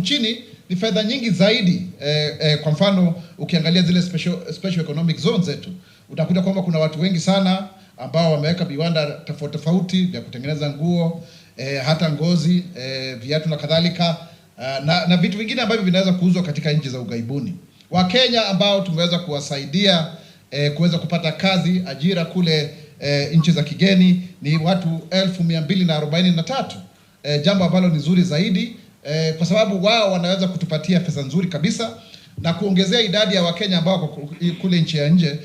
nchini ni fedha nyingi zaidi. Kwa mfano ukiangalia zile special economic zones zetu, utakuta kwamba kuna watu wengi sana ambao wameweka viwanda tofauti vya kutengeneza nguo, hata ngozi, viatu na kadhalika, na vitu vingine ambavyo vinaweza kuuzwa katika nchi za ughaibuni. Wakenya ambao tumeweza kuwasaidia kuweza kupata kazi, ajira kule nchi za kigeni ni watu 1243, jambo ambalo ni nzuri zaidi, kwa sababu wao wanaweza kutupatia pesa nzuri kabisa na kuongezea idadi ya Wakenya ambao kule nchi ya nje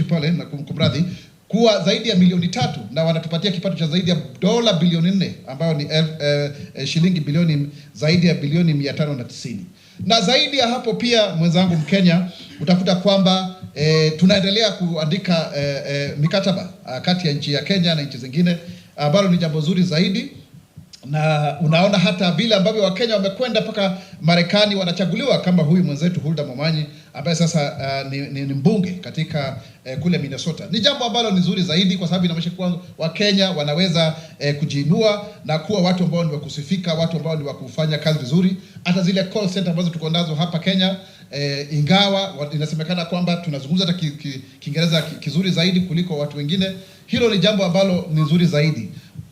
pale, na kumradhi, kuwa zaidi ya milioni 3, na wanatupatia kipato cha zaidi ya dola bilioni 4 ambayo ni shilingi bilioni zaidi ya bilioni 590. Na zaidi ya hapo pia, mwenzangu Mkenya, utakuta kwamba tunaendelea kuandika mikataba kati ya nchi ya Kenya na nchi zingine, ambalo ni jambo zuri zaidi. Na unaona hata vile ambavyo Wakenya wamekwenda mpaka Marekani wanachaguliwa, kama huyu mwenzetu Hulda Momanyi ambaye sasa ni mbunge katika kule Minnesota. Ni jambo ambalo ni nzuri zaidi, kwa sababu inaonyesha kuwa Wakenya wanaweza kujiinua na kuwa watu ambao ni wakusifika, watu ambao ni wakufanya kazi vizuri. Hata zile call center ambazo tuko nazo hapa Kenya, ingawa inasemekana kwamba tunazungumza hata Kiingereza kizuri zaidi kuliko watu wengine, hilo ni jambo ambalo ni nzuri zaidi.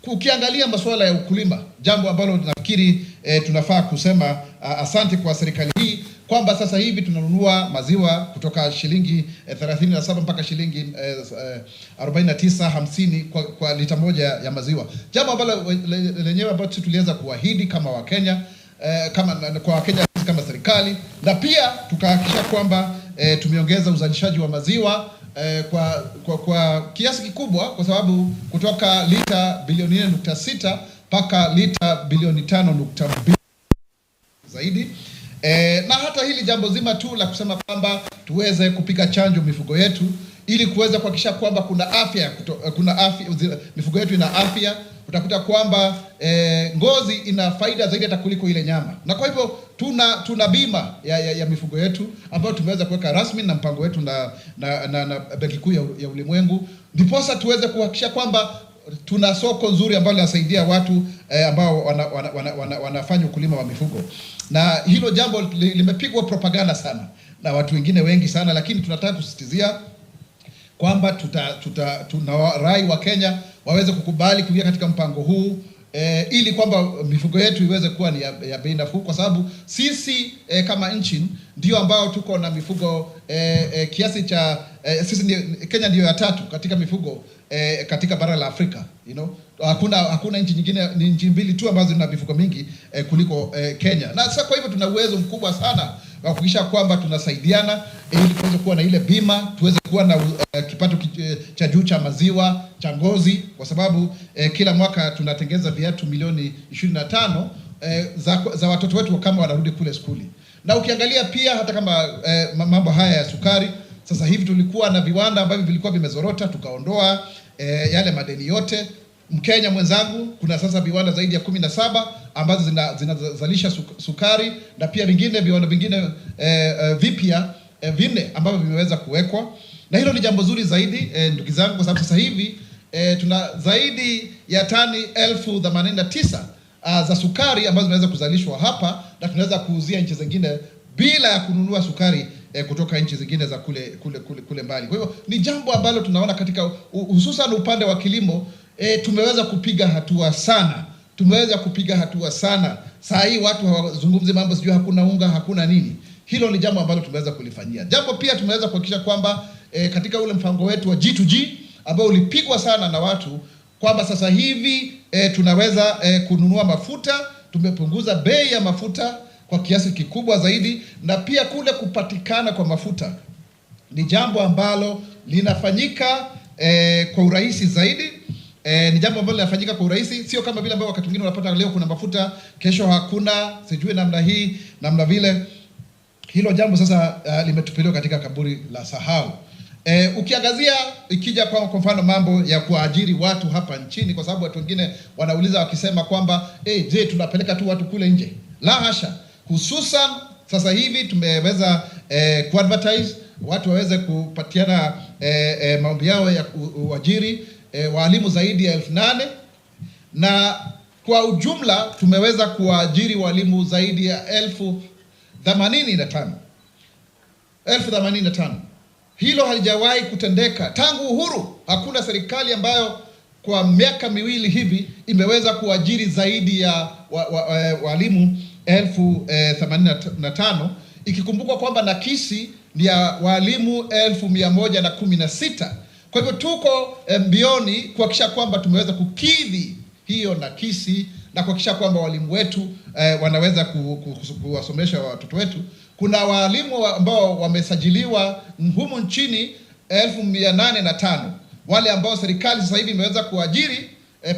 Ukiangalia masuala ya ukulima, jambo ambalo nafikiri tunafaa kusema asante kwa serikali hii, kwamba sasa hivi tunanunua maziwa kutoka shilingi 37 mpaka shilingi 49.50 kwa lita moja ya maziwa. Jambo ambalo lenyewe ambalo tuliweza kuahidi kama Wakenya, kwa Wakenya kama serikali, na pia tukahakikisha kwamba tumeongeza uzalishaji wa maziwa kwa kiasi kikubwa, kwa sababu kutoka lita bilioni 4.6 mpaka lita bilioni 5.2 zaidi. Na hata hili jambo zima tu la kusema kwamba tuweze kupiga chanjo mifugo yetu ili kuweza kuhakikisha kwamba kuna afya, mifugo yetu ina afya. Utakuta kwamba ngozi ina faida zaidi hata kuliko ile nyama, na kwa hivyo tuna bima ya mifugo yetu ambayo tumeweza kuweka rasmi na mpango wetu na Benki Kuu ya Ulimwengu, ndiposa tuweze kuhakikisha kwamba tuna soko nzuri ambalo linasaidia watu ambao wanafanya ukulima wa mifugo. Na hilo jambo limepigwa propaganda sana na watu wengine wengi sana, lakini tunataka kusisitizia kwamba tunawarai wa Kenya waweze kukubali kuingia katika mpango huu, ili kwamba mifugo yetu iweze kuwa ni ya bei nafuu, kwa sababu sisi kama nchi ndio ambao tuko na mifugo kiasi cha Kenya ndio ya 3 katika mifugo katika bara la Afrika, hakuna nchi nyingine, ni nchi mbili tu ambazo zina mifugo mingi kuliko Kenya. Na sasa kwa hivyo tuna uwezo mkubwa sana wa kuhakikisha kwamba tunasaidiana ili tuweze kuwa na ile bima, tuweze kuwa na kipato cha juu cha maziwa, cha ngozi, kwa sababu kila mwaka tunatengeza viatu milioni 25 za watoto wetu kama wanarudi kule skuli. Na ukiangalia pia hata kama mambo haya ya sukari, sasa hivi tulikuwa na viwanda ambavyo vilikuwa vimezorota, tukaondoa yale madeni yote. Mkenya mwenzangu, kuna sasa viwanda zaidi ya 17 ambazo zinazalisha sukari, na pia viwanda vingine vipya 4 ambavyo vimeweza kuwekwa. Na hilo ni jambo zuri zaidi ndugu zangu, kwa sababu sasa hivi tuna zaidi ya tani 1089 za sukari ambazo zinaweza kuzalishwa hapa, na tunaweza kuuzia nchi zingine bila ya kununua sukari kutoka nchi zingine za kule mbali. Kwa hivyo ni jambo ambalo tunaona katika hususan upande wa kilimo tumeweza kupiga hatua sana. Saa hii watu hawazungumzi mambo sijui hakuna unga, hakuna nini. Hilo ni jambo ambalo tumeweza kulifanyia. Jambo pia tumeweza kuhakikisha kwamba katika ule mpango wetu wa G2G ambao ulipigwa sana na watu, kwamba sasa hivi tunaweza kununua mafuta. Tumepunguza bei ya mafuta kwa kiasi kikubwa zaidi, na pia kule kupatikana kwa mafuta ni jambo ambalo linafanyika kwa urahisi zaidi. Ni jambo ambalo linafanyika kwa urahisi, sio kama vile ambao wakati mwingine unapata leo kuna mafuta, kesho hakuna, sijui namna hii namna vile. Hilo jambo sasa limetupiliwa katika kaburi la sahau. Ukiangazia ikija kwa mfano mambo ya kuajiri watu hapa nchini, kwa sababu watu wengine wanauliza wakisema kwamba je, tunapeleka tu watu kule nje? La hasha. Hususan sasa hivi tumeweza kuadvertise watu waweze kupatiana maombi yao ya uajiri, walimu zaidi ya 8,000, na Kwa ujumla tumeweza kuajiri walimu zaidi ya 85,000. Hilo halijawahi kutendeka tangu uhuru. Hakuna serikali ambayo kwa miaka miwili hivi imeweza kuajiri zaidi ya walimu 85,000, ikikumbukwa kwamba nakisi ni ya walimu 116,000. Kwa hivyo tuko mbioni kuhakikisha kwamba tumeweza kukidhi hiyo nakisi na kuhakikisha kwamba walimu wetu wanaweza kuwasomesha watoto wetu. Kuna walimu ambao wamesajiliwa humu nchini 805, wale ambao serikali sasa hivi imeweza kuajiri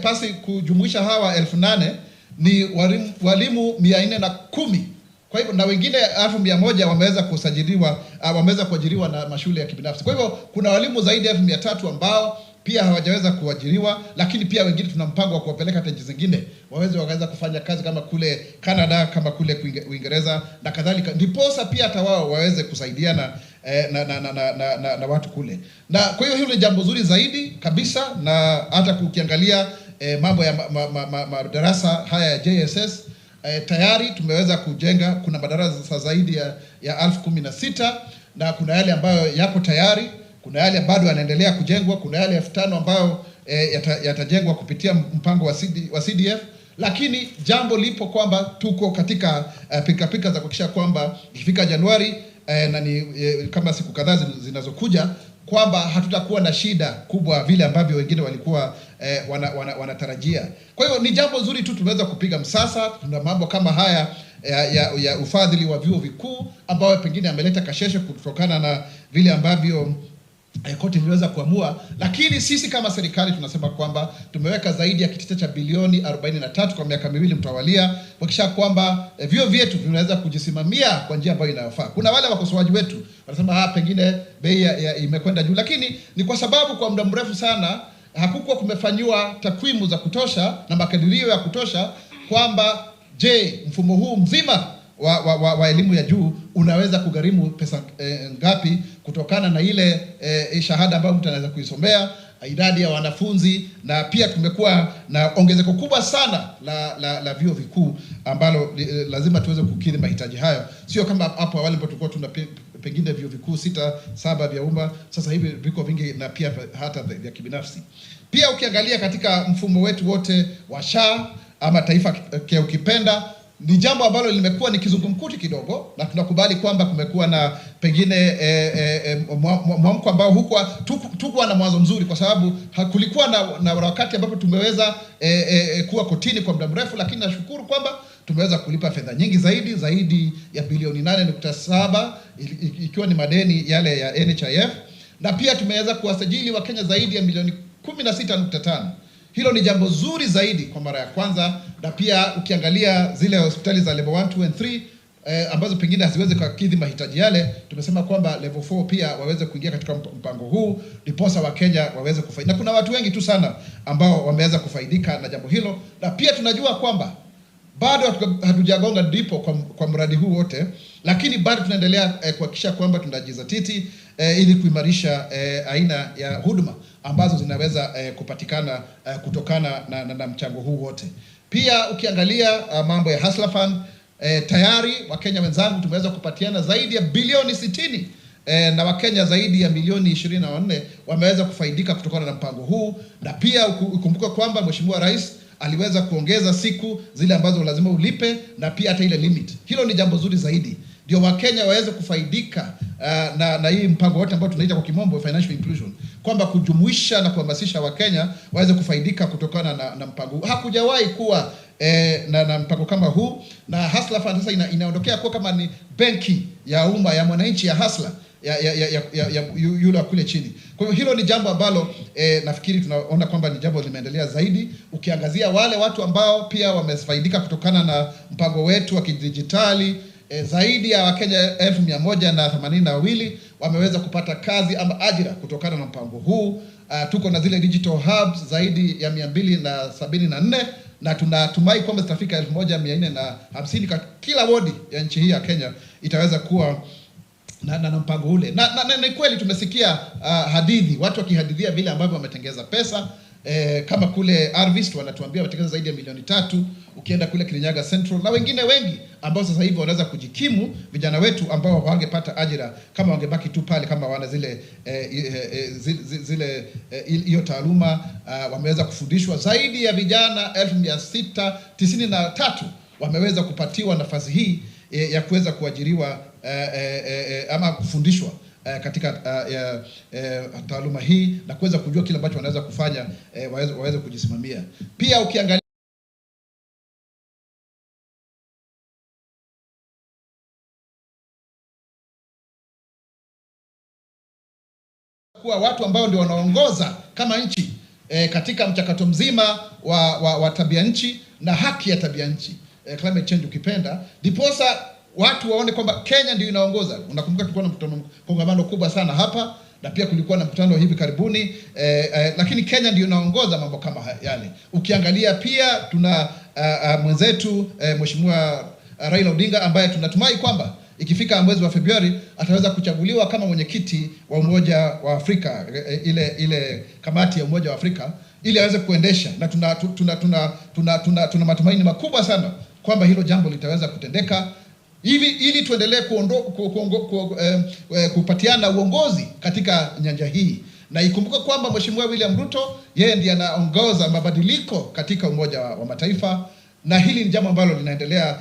pasi kujumuisha hawa 8,000 ni walimu 410. Kwa hivyo na wengine 1,100 wameweza kuajiriwa na mashule ya kibinafsi. Kwa hivyo kuna walimu zaidi ya 300 ambao pia hawajaweza kuajiriwa, lakini pia wengine tuna mpango wa kuwapeleka nchi zingine waweza kufanya kazi kama kule Canada, kama kule Uingereza na kadhalika, ndiposa pia hata wao waweze kusaidiana na watu kule. Na kwa hiyo hilo ni jambo zuri zaidi kabisa, na hata ukiangalia mambo ya madarasa haya ya JSS tayari tumeweza kujenga. Kuna madarasa zaidi ya 16,000 na kuna yale ambayo yako tayari, kuna yale bado yanaendelea kujengwa, kuna yale 5,000 ambayo yatajengwa kupitia mpango wa CDF. Lakini jambo lipo kwamba tuko katika pika za kuhakikisha kwamba ikifika Januari na ni kama siku kadhaa zinazokuja kwamba hatutakuwa na shida kubwa vile ambavyo wengine walikuwa wanatarajia. Kwa hiyo ni jambo zuri tu tumeweza kupiga msasa. Tuna mambo kama haya ya ufadhili wa vyuo vikuu ambao pengine ameleta kasheshe kutokana na vile ambavyo koti iliweza kuamua, lakini sisi kama serikali tunasema kwamba tumeweka zaidi ya kitita cha bilioni 43 kwa miaka miwili mtawalia kuhakikisha kwamba vyuo vyetu vinaweza kujisimamia kwa njia ambayo inayofaa. Kuna wale wakosoaji wetu wanasema pengine bei imekwenda juu, lakini ni kwa sababu kwa muda mrefu sana hakukuwa kumefanywa takwimu za kutosha na makadirio ya kutosha kwamba je, mfumo huu mzima wa elimu ya juu unaweza kugharimu pesa ngapi kutokana na ile shahada ambayo mtu anaweza kuisomea, idadi ya wanafunzi, na pia kumekuwa na ongezeko kubwa sana la vyuo vikuu ambalo lazima tuweze kukidhi mahitaji hayo. Sio kama hapo awali ambapo tulikuwa tuna pengine vyuo vikuu 6-7 vya umma, sasa hivi viko vingi na pia hata vya kibinafsi. Pia ukiangalia katika mfumo wetu wote wa SHA ama taifa ukipenda, ni jambo ambalo limekuwa ni kizungumkuti kidogo, na tunakubali kwamba kumekuwa na pengine mwamko ambao tukuwa na mwanzo mzuri, kwa sababu kulikuwa na wakati ambapo tumeweza kuwa kotini kwa muda mrefu, lakini nashukuru kwamba tumeweza kulipa fedha nyingi zaidi ya bilioni 8.7 ikiwa ni madeni yale ya NHIF, na pia tumeweza kuwasajili Wakenya zaidi ya milioni 16.5. Hilo ni jambo zuri zaidi kwa mara ya kwanza. Na pia ukiangalia zile hospitali za level 1, 2 and 3 ambazo pengine haziwezi kukidhi mahitaji yale, tumesema kwamba level 4 pia waweze kuingia katika mpango huu, ndiposa Wakenya waweze kufaidika. Na kuna watu wengi tu sana ambao wameweza kufaidika na jambo hilo, na pia tunajua kwamba bado hatujagonga ndipo kwa mradi huu wote, lakini bado tunaendelea kuhakikisha kwamba tunajizatiti ili kuimarisha aina ya huduma ambazo zinaweza kupatikana kutokana na mchango huu wote. Pia ukiangalia mambo ya Hustler Fund, tayari Wakenya wenzangu tumeweza kupatiana zaidi ya bilioni 60 na Wakenya zaidi ya milioni 24 wameweza kufaidika kutokana na mpango huu. Na pia ukumbuke kwamba Mheshimiwa Rais aliweza kuongeza siku zile ambazo lazima ulipe, na pia hata ile limit. Hilo ni jambo zuri zaidi, ndio Wakenya waweze kufaidika na hii mpango wote ambao tunaita kwa kimombo financial inclusion, kwamba kujumuisha na kuhamasisha Wakenya waweze kufaidika kutokana na mpango huu. Hakujawahi kuwa na mpango kama huu, na Hustler Fund sasa inaondokea kwa kama ni benki ya umma ya mwananchi ya hustler ya yule kule chini. Kwa hiyo hilo ni jambo ambalo nafikiri tunaona kwamba ni jambo limeendelea zaidi. Ukiangazia wale watu ambao pia wamefaidika kutokana na mpango wetu wa kidijitali, zaidi ya Wakenya 182 wameweza kupata kazi ama ajira kutokana na mpango huu. Tuko na zile digital hubs zaidi ya 274, na tunatumai kwamba zitafika 1450 kwa kila wodi ya nchi hii ya Kenya itaweza kuwa na mpango ule. Na ni kweli tumesikia hadithi, watu wakihadithia vile ambavyo wametengeza pesa kama kule Harvest wanatuambia watekeleza zaidi ya milioni 3, ukienda kule Kirinyaga Central na wengine wengi ambao sasa hivi wanaweza kujikimu, vijana wetu ambao wangepata ajira kama wangebaki tu pale, kama wana hiyo taaluma. Wameweza kufundishwa zaidi ya vijana 1693 wameweza kupatiwa nafasi hii ya kuweza kuajiriwa ama kufundishwa katika taaluma hii na kuweza kujua kile ambacho wanaweza kufanya, waweze kujisimamia. Pia ukiangalia kuwa watu ambao ndio wanaongoza kama nchi katika mchakato mzima wa tabia nchi na haki ya tabia nchi, climate change ukipenda, ndiposa watu waone kwamba Kenya ndio inaongoza. Unakumbuka tulikuwa na kongamano kubwa sana hapa, na pia kulikuwa na mkutano hivi karibuni, lakini Kenya ndio inaongoza mambo kama yale. Ukiangalia pia tuna mwenzetu Mheshimiwa Raila Odinga ambaye tunatumai kwamba ikifika mwezi wa Februari ataweza kuchaguliwa kama mwenyekiti wa Umoja wa Afrika, ile kamati ya Umoja wa Afrika, ili aweze kuendesha, na tuna matumaini makubwa sana kwamba hilo jambo litaweza kutendeka ili tuendelee kupatiana uongozi katika nyanja hii. Na ikumbuke kwamba Mheshimiwa William Ruto yeye ndiye anaongoza mabadiliko katika Umoja wa Mataifa, na hili ni jambo ambalo linaendelea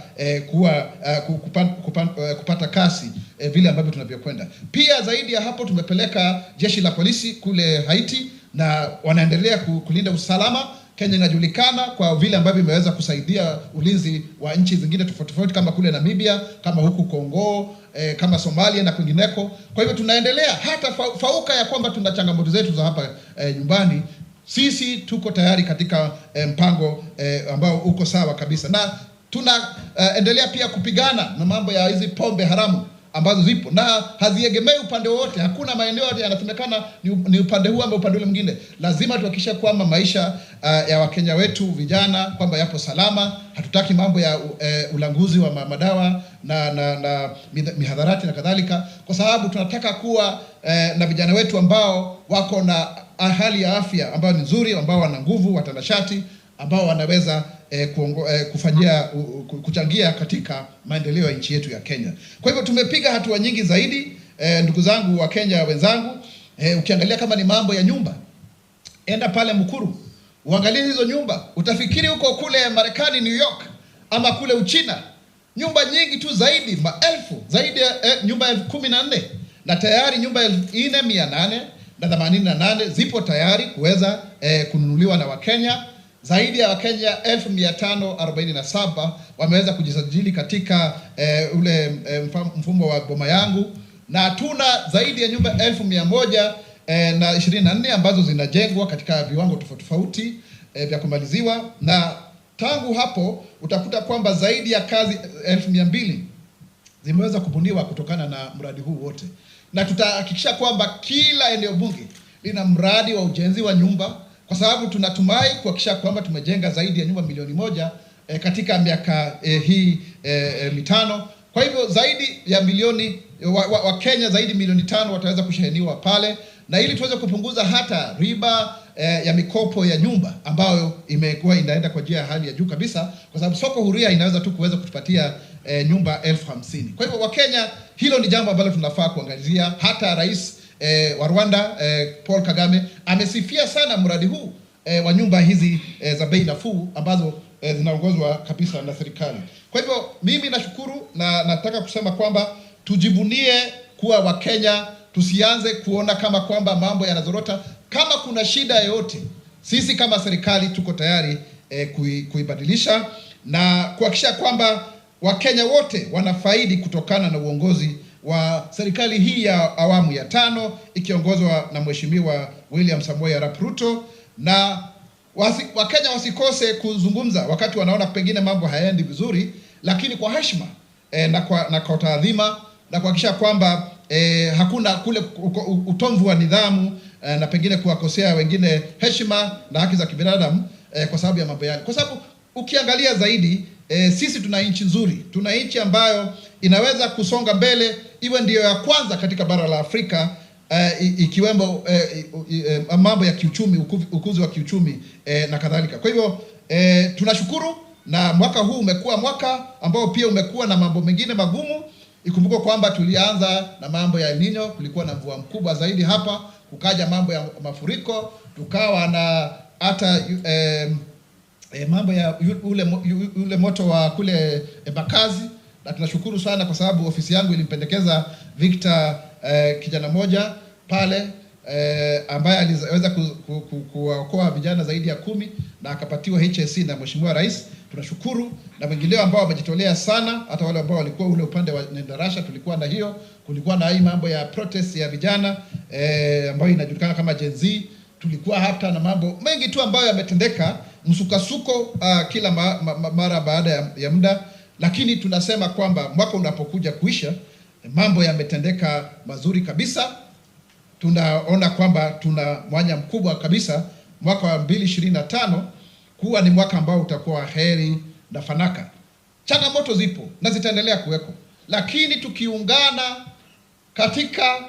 kupata kasi vile ambavyo tunavyokwenda. Pia zaidi ya hapo, tumepeleka jeshi la polisi kule Haiti na wanaendelea kulinda usalama. Kenya inajulikana kwa vile ambavyo imeweza kusaidia ulinzi wa nchi zingine tofauti kama kule Namibia, kama huku Kongo, kama Somalia na kwingineko. Kwa hivyo tunaendelea hata fauka ya kwamba tuna changamoto zetu za hapa nyumbani. Sisi tuko tayari katika mpango ambao uko sawa kabisa, na tunaendelea pia kupigana na mambo ya hizi pombe haramu ambazo zipo na haziegemei upande wote. Hakuna maeneo yanasemekana ni upande huu ama upande ule mwingine. Lazima tuhakikishe kwamba maisha ya Wakenya wetu vijana kwamba yapo salama. Hatutaki mambo ya ulanguzi wa madawa na mihadharati na kadhalika, kwa sababu tunataka kuwa na vijana wetu ambao wako na hali ya afya ambayo ni nzuri, ambao wana nguvu, watanashati, ambao wanaweza kuchangia katika maendeleo ya nchi yetu ya Kenya. Kwa hivyo tumepiga hatua nyingi zaidi, ndugu zangu wa Kenya wenzangu. Ukiangalia kama ni mambo ya nyumba, enda pale Mukuru uangalie hizo nyumba, utafikiri huko kule Marekani, New York, ama kule Uchina. Nyumba nyingi tu zaidi, maelfu, zaidi ya nyumba 14, na tayari nyumba 4,888 zipo tayari kuweza kununuliwa na Wakenya. Zaidi ya Wakenya 1547 wameweza kujisajili katika mfumo wa boma yangu, na tuna zaidi ya nyumba 1124 ambazo zinajengwa katika viwango tofauti vya kumaliziwa. Na tangu hapo utakuta kwamba zaidi ya kazi 1200 zimeweza kubuniwa kutokana na mradi huu wote, na tutahakikisha kwamba kila eneo bunge lina mradi wa ujenzi wa nyumba, kwa sababu tunatumai kuhakikisha kwamba tumejenga zaidi ya nyumba milioni 1 katika miaka hii mitano. Kwa hivyo zaidi ya milioni wa Kenya zaidi milioni 5 wataweza kusheheniwa pale, na ili tuweze kupunguza hata riba ya mikopo ya nyumba ambayo imekuwa inaenda kwa njia ya hali ya juu kabisa, kwa sababu soko huria inaweza tu kuweza kutupatia nyumba 50,000. Kwa hivyo Wakenya, hilo ni jambo ambalo tunafaa kuangazia. Hata Rais wa Rwanda Paul Kagame amesifia sana mradi huu wa nyumba hizi za bei nafuu ambazo zinaongozwa kabisa na serikali. Kwa hivyo mimi nashukuru na nataka kusema kwamba tujivunie kuwa Wakenya, tusianze kuona kama kwamba mambo yanazorota. Kama kuna shida yoyote, sisi kama serikali tuko tayari kuibadilisha na kuhakikisha kwamba Wakenya wote wanafaidi kutokana na uongozi wa serikali hii ya awamu ya 5 ikiongozwa na Mheshimiwa William Samoei Arap Ruto. Na Wakenya wasikose kuzungumza wakati wanaona pengine mambo hayaendi vizuri, lakini kwa heshima na kwa taadhima, na kuhakikisha kwamba hakuna kule utomvu wa nidhamu na pengine kuwakosea wengine heshima na haki za kibinadamu kwa sababu ya mambo yale. Kwa sababu ukiangalia zaidi, sisi tuna nchi nzuri, tuna nchi ambayo inaweza kusonga mbele, iwe ndiyo ya kwanza katika bara la Afrika ikiwemo mambo ya kiuchumi, ukuzi wa kiuchumi na kadhalika. Kwa hivyo tunashukuru, na mwaka huu umekuwa mwaka ambao pia umekuwa na mambo mengine magumu. Ikumbuke kwamba tulianza na mambo ya El Nino, kulikuwa na mvua mkubwa zaidi hapa, kukaja mambo ya mafuriko, tukawa na hata mambo ya ule moto wa kule Bakazi, na tunashukuru sana kwa sababu ofisi yangu ilimpendekeza Victor kijana moja pale ambaye aliweza kuokoa vijana zaidi ya 10 na akapatiwa HSC na Mheshimiwa Rais. Tunashukuru, na wengineo ambao wamejitolea sana, hata wale ambao walikuwa ule upande wa Nendarasha tulikuwa na hiyo, kulikuwa na hii mambo ya protest ya vijana ambayo inajulikana kama Gen Z. Tulikuwa hata na mambo mengi tu ambayo yametendeka, msukasuko kila mara baada ya muda, lakini tunasema kwamba mwaka unapokuja kuisha, mambo yametendeka mazuri kabisa. Tunaona kwamba tuna mwanya mkubwa kabisa mwaka wa 2025 kuwa ni mwaka ambao utakuwa heri na fanaka. Changamoto zipo na zitaendelea kuweko, lakini tukiungana katika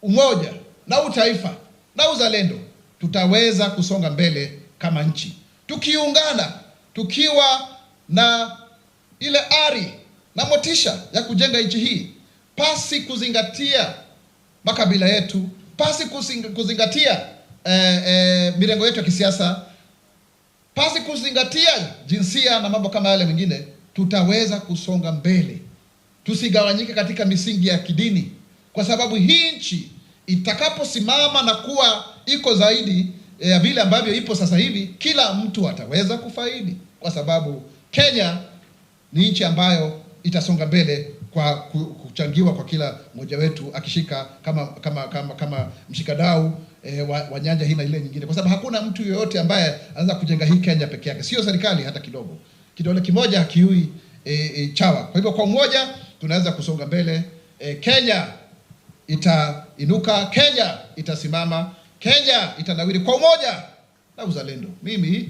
umoja na utaifa na uzalendo, tutaweza kusonga mbele kama nchi. Tukiungana, tukiwa na ile ari na motisha ya kujenga nchi hii, pasi kuzingatia makabila yetu, pasi kuzingatia mirengo yetu ya kisiasa, pasi kuzingatia jinsia na mambo kama yale mengine, tutaweza kusonga mbele. Tusigawanyike katika misingi ya kidini, kwa sababu hii nchi itakaposimama na kuwa iko zaidi ya vile ambavyo ipo sasa hivi, kila mtu ataweza kufaidi, kwa sababu Kenya ni nchi ambayo itasonga mbele kwa kuchangiwa kwa kila mmoja wetu akishika kama mshikadau wa nyanja hii na ile nyingine, kwa sababu hakuna mtu yoyote ambaye anaweza kujenga hii Kenya peke yake, sio serikali hata kidogo. Kidole kimoja hakiui chawa. Kwa hivyo kwa umoja tunaweza kusonga mbele. Kenya itainuka, Kenya itasimama, Kenya itanawiri kwa umoja na uzalendo. Mimi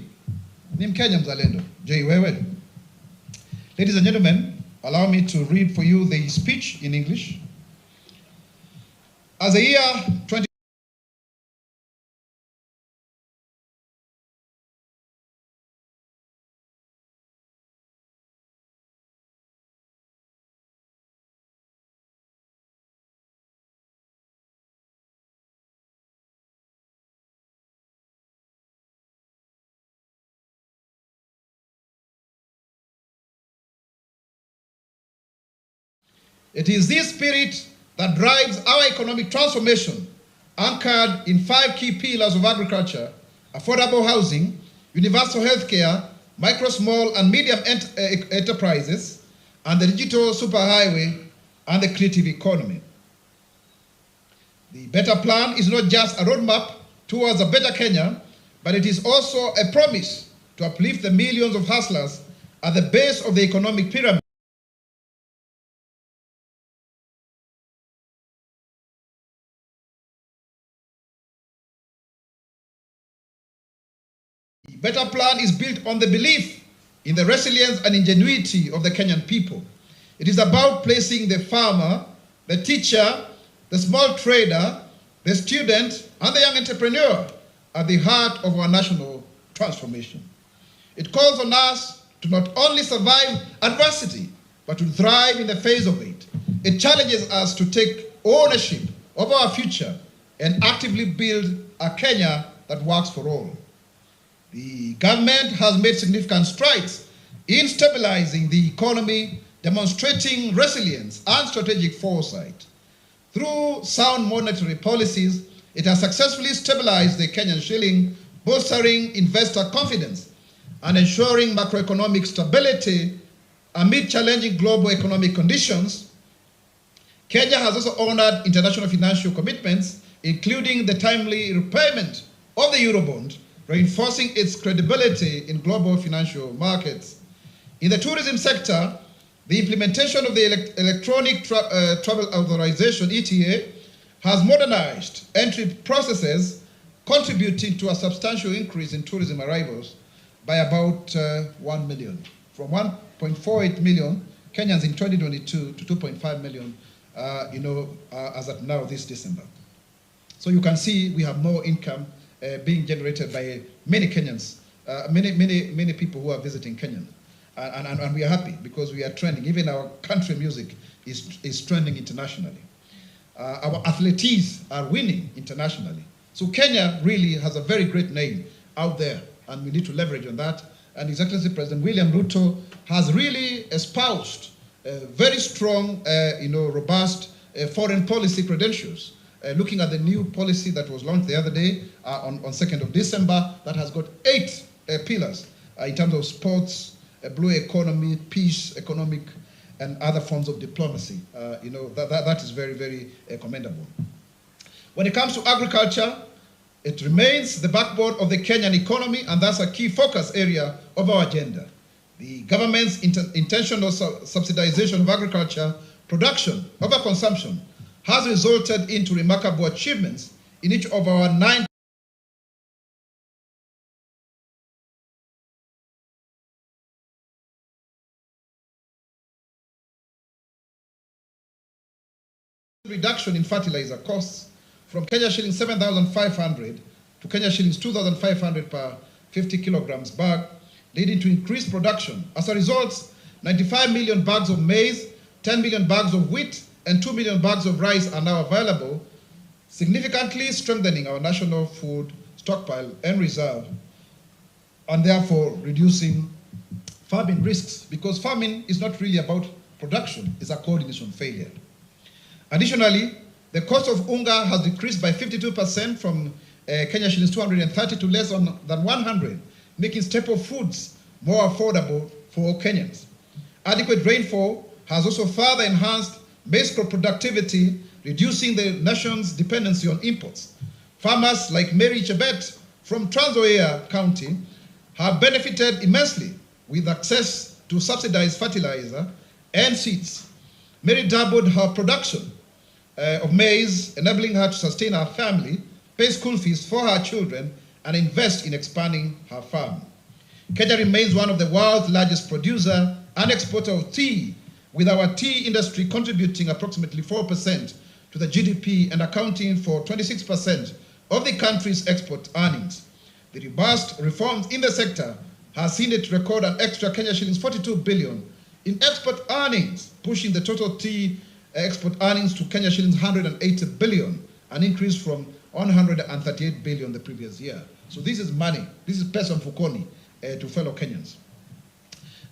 ni Mkenya mzalendo. Je, wewe? Ladies and gentlemen, allow me to read for you the speech in English. As the year 20 It is this spirit that drives our economic transformation, anchored in 5 key pillars of agriculture: affordable housing, universal healthcare, micro, small, and medium enterprises, and the digital superhighway, and the creative economy. The Better Plan is not just a roadmap towards a better Kenya, but it is also a promise to uplift the millions of hustlers at the base of the economic pyramid. Better Plan is built on the belief in the resilience and ingenuity of the Kenyan people. It is about placing the farmer, the teacher, the small trader, the student, and the young entrepreneur at the heart of our national transformation. It calls on us to not only survive adversity, but to thrive in the face of it. It challenges us to take ownership of our future and actively build a Kenya that works for all. The government has made significant strides in stabilizing the economy, demonstrating resilience and strategic foresight. Through sound monetary policies, it has successfully stabilized the Kenyan shilling, bolstering investor confidence and ensuring macroeconomic stability amid challenging global economic conditions. Kenya has also honored international financial commitments, including the timely repayment of the Eurobond, reinforcing its credibility in global financial markets. In the tourism sector, the implementation of the Electronic Travel Authorization, ETA, has modernized entry processes, contributing to a substantial increase in tourism arrivals by about 1 million, from 1.48 million Kenyans in 2022 to 2.5 million, as at now this December. So you can see we have more income being generated by many Kenyans, many people who are visiting Kenya. And we are happy because we are trending. Even our country music is trending internationally. Our athletes are winning internationally. So Kenya really has a very great name out there, and we need to leverage on that. And His Excellency President William Ruto has really espoused very strong, robust foreign policy credentials. Looking at the new policy that was launched the other day on 2nd of December, that has got 8 pillars in terms of sports, blue economy, peace, economic, and other forms of diplomacy. That is very, very commendable. When it comes to agriculture, it remains the backbone of the Kenyan economy, and that's a key focus area of our agenda. The government's intentional subsidization of agriculture production over consumption has resulted into remarkable achievements in each of our 9 reduction in fertilizer costs from Kenya shillings 7,500 to Kenya shillings 2,500 per 50 kilograms bag, leading to increased production. As a result, 95 million bags of maize, 10 million bags of wheat, and 2 million bags of rice are now available, significantly strengthening our national food stockpile and reserve, and therefore reducing farming risks, because farming is not really about production, it's a coordination failure. Additionally, the cost of unga has decreased by 52% from Kenya shillings 230 to less than 100, making staple foods more affordable for Kenyans. Adequate rainfall has also further enhanced maize crop productivity, reducing the nation's dependency on imports. Farmers like Mary Chebet from Trans Nzoia County have benefited immensely with access to subsidized fertilizer and seeds. Mary doubled her production of maize, enabling her to sustain her family, pay school fees for her children, and invest in expanding her farm. Kenya remains one of the world's largest producer and exporter of tea, with our tea industry contributing approximately 4% to the GDP and accounting for 26% of the country's export earnings. The robust reforms in the sector has seen it record an extra Kenya shillings 42 billion in export earnings, pushing the total tea export earnings to Kenya shillings 180 billion, an increase from 138 billion the previous year. So this is money, this is pesa mfukoni to fellow Kenyans.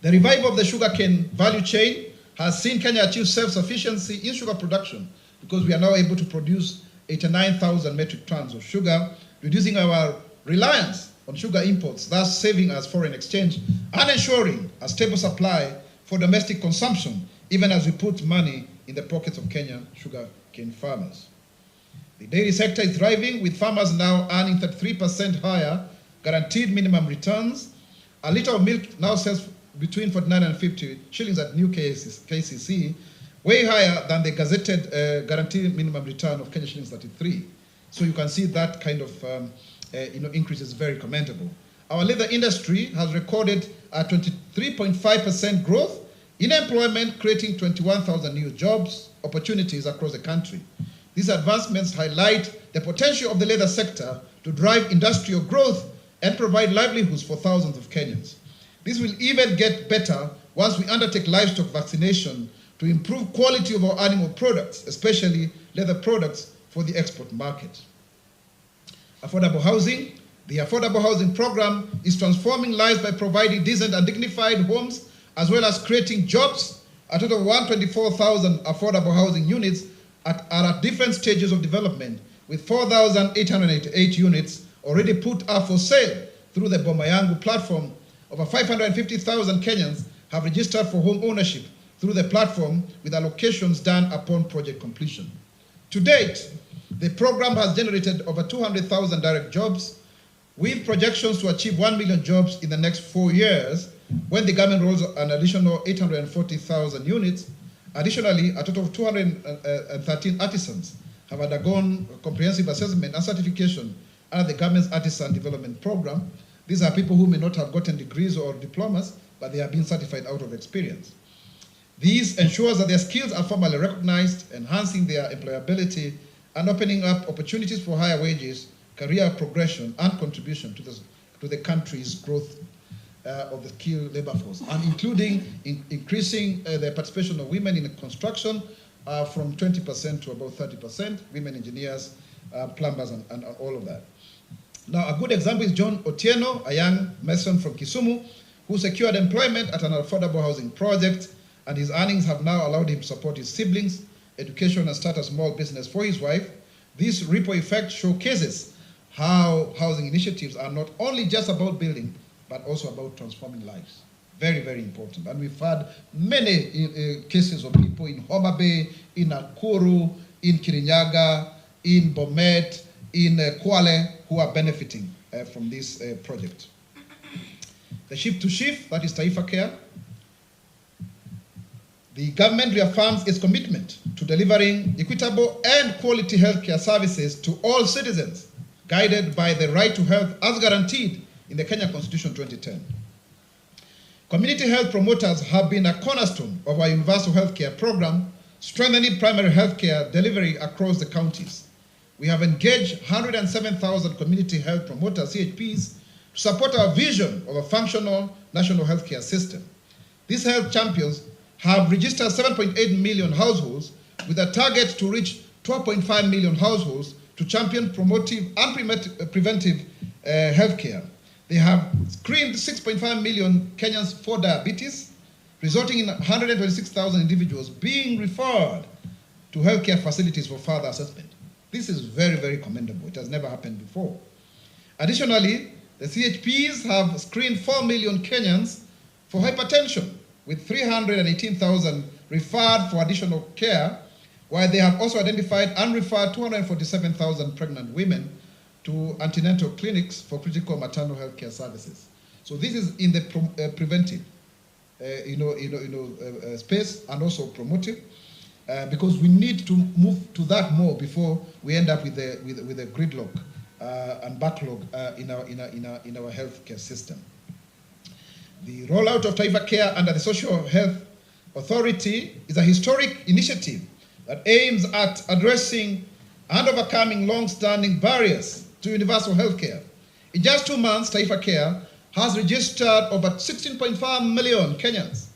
The revival of the sugarcane value chain has seen Kenya achieve self-sufficiency in sugar production, because we are now able to produce 89,000 metric tons of sugar, reducing our reliance on sugar imports, thus saving us foreign exchange and ensuring a stable supply for domestic consumption, even as we put money in the pockets of Kenyan sugarcane farmers. The dairy sector is thriving, with farmers now earning 33% higher guaranteed minimum returns. A liter of milk now sells between 49 and 50 shillings at new KCC, way higher than the gazetted guaranteed minimum return of Kenya shillings 33. So you can see that kind of increase is very commendable. Our leather industry has recorded a 23.5% growth in employment, creating 21,000 new jobs opportunities across the country. These advancements highlight the potential of the leather sector to drive industrial growth and provide livelihoods for thousands of Kenyans. This will even get better once we undertake livestock vaccination to improve quality of our animal products, especially leather products, for the export market. Affordable housing. The Affordable Housing Program is transforming lives by providing decent and dignified homes, as well as creating jobs. A total of 124,000 affordable housing units are at different stages of development, with 4,888 units already put up for sale through the Boma Yangu platform. Over 550,000 Kenyans have registered for home ownership through the platform, with allocations done upon project completion. To date, the program has generated over 200,000 direct jobs, with projections to achieve 1 million jobs in the next 4 years, when the government rolls an additional 840,000 units. Additionally, a total of 213 artisans have undergone comprehensive assessment and certification under the government's Artisan Development Program. These are people who may not have gotten degrees or diplomas, but they have been certified out of experience. This ensures that their skills are formally recognized, enhancing their employability and opening up opportunities for higher wages, career progression, and contribution to the country's growth of the skilled labor force, and including increasing the participation of women in construction from 20% to about 30%, women engineers, plumbers, and all of that. Now, a good example is John Otieno, a young mason from Kisumu, who secured employment at an affordable housing project, and his earnings have now allowed him to support his siblings, education, and start a small business for his wife. This ripple effect showcases how housing initiatives are not only just about building, but also about transforming lives. Very, very important. And we've had many cases of people in Homa Bay, in Nakuru, in Kirinyaga, in Bomet, in Kwale, who are benefiting from this project. The shift to shift, that is Taifa Care. The government reaffirms its commitment to delivering equitable and quality healthcare services to all citizens, guided by the right to health as guaranteed in the Kenya Constitution 2010. Community health promoters have been a cornerstone of our universal healthcare program, strengthening primary healthcare delivery across the counties. We have engaged 107,000 community health promoters, CHPs, to support our vision of a functional national healthcare system. These health champions have registered 7.8 million households with a target to reach 12.5 million households to champion promotive and preventive healthcare. They have screened 6.5 million Kenyans for diabetes, resulting in 126,000 individuals being referred to healthcare facilities for further assessment. This is very, very commendable. It has never happened before. Additionally, the CHPs have screened 4 million Kenyans for hypertension, with 318,000 referred for additional care, while they have also identified and referred 247,000 pregnant women to antenatal clinics for critical maternal health care services. So this is in the preventive space, and also promotive, because we need to move to that more before we end up with a gridlock and backlog in our healthcare system. The rollout of Taifa Care under the Social Health Authority is a historic initiative that aims at addressing and overcoming long-standing barriers to universal health care. In just 2 months, Taifa Care has registered over 16.5 million Kenyans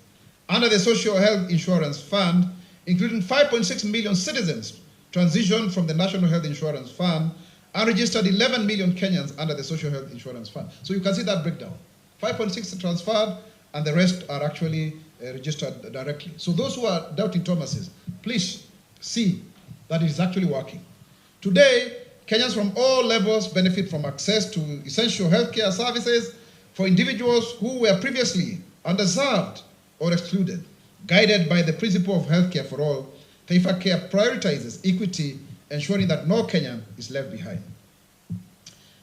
under the Social Health Insurance Fund, including 5.6 million citizens transitioned from the National Health Insurance Fund, and registered 11 million Kenyans under the Social Health Insurance Fund. So you can see that breakdown. 5.6 transferred, and the rest are actually registered directly. So those who are doubting Thomases, please see that it is actually working. Today, Kenyans from all levels benefit from access to essential healthcare services for individuals who were previously underserved or excluded. Guided by the principle of healthcare for all, Taifa Care prioritizes equity, ensuring that no Kenyan is left behind.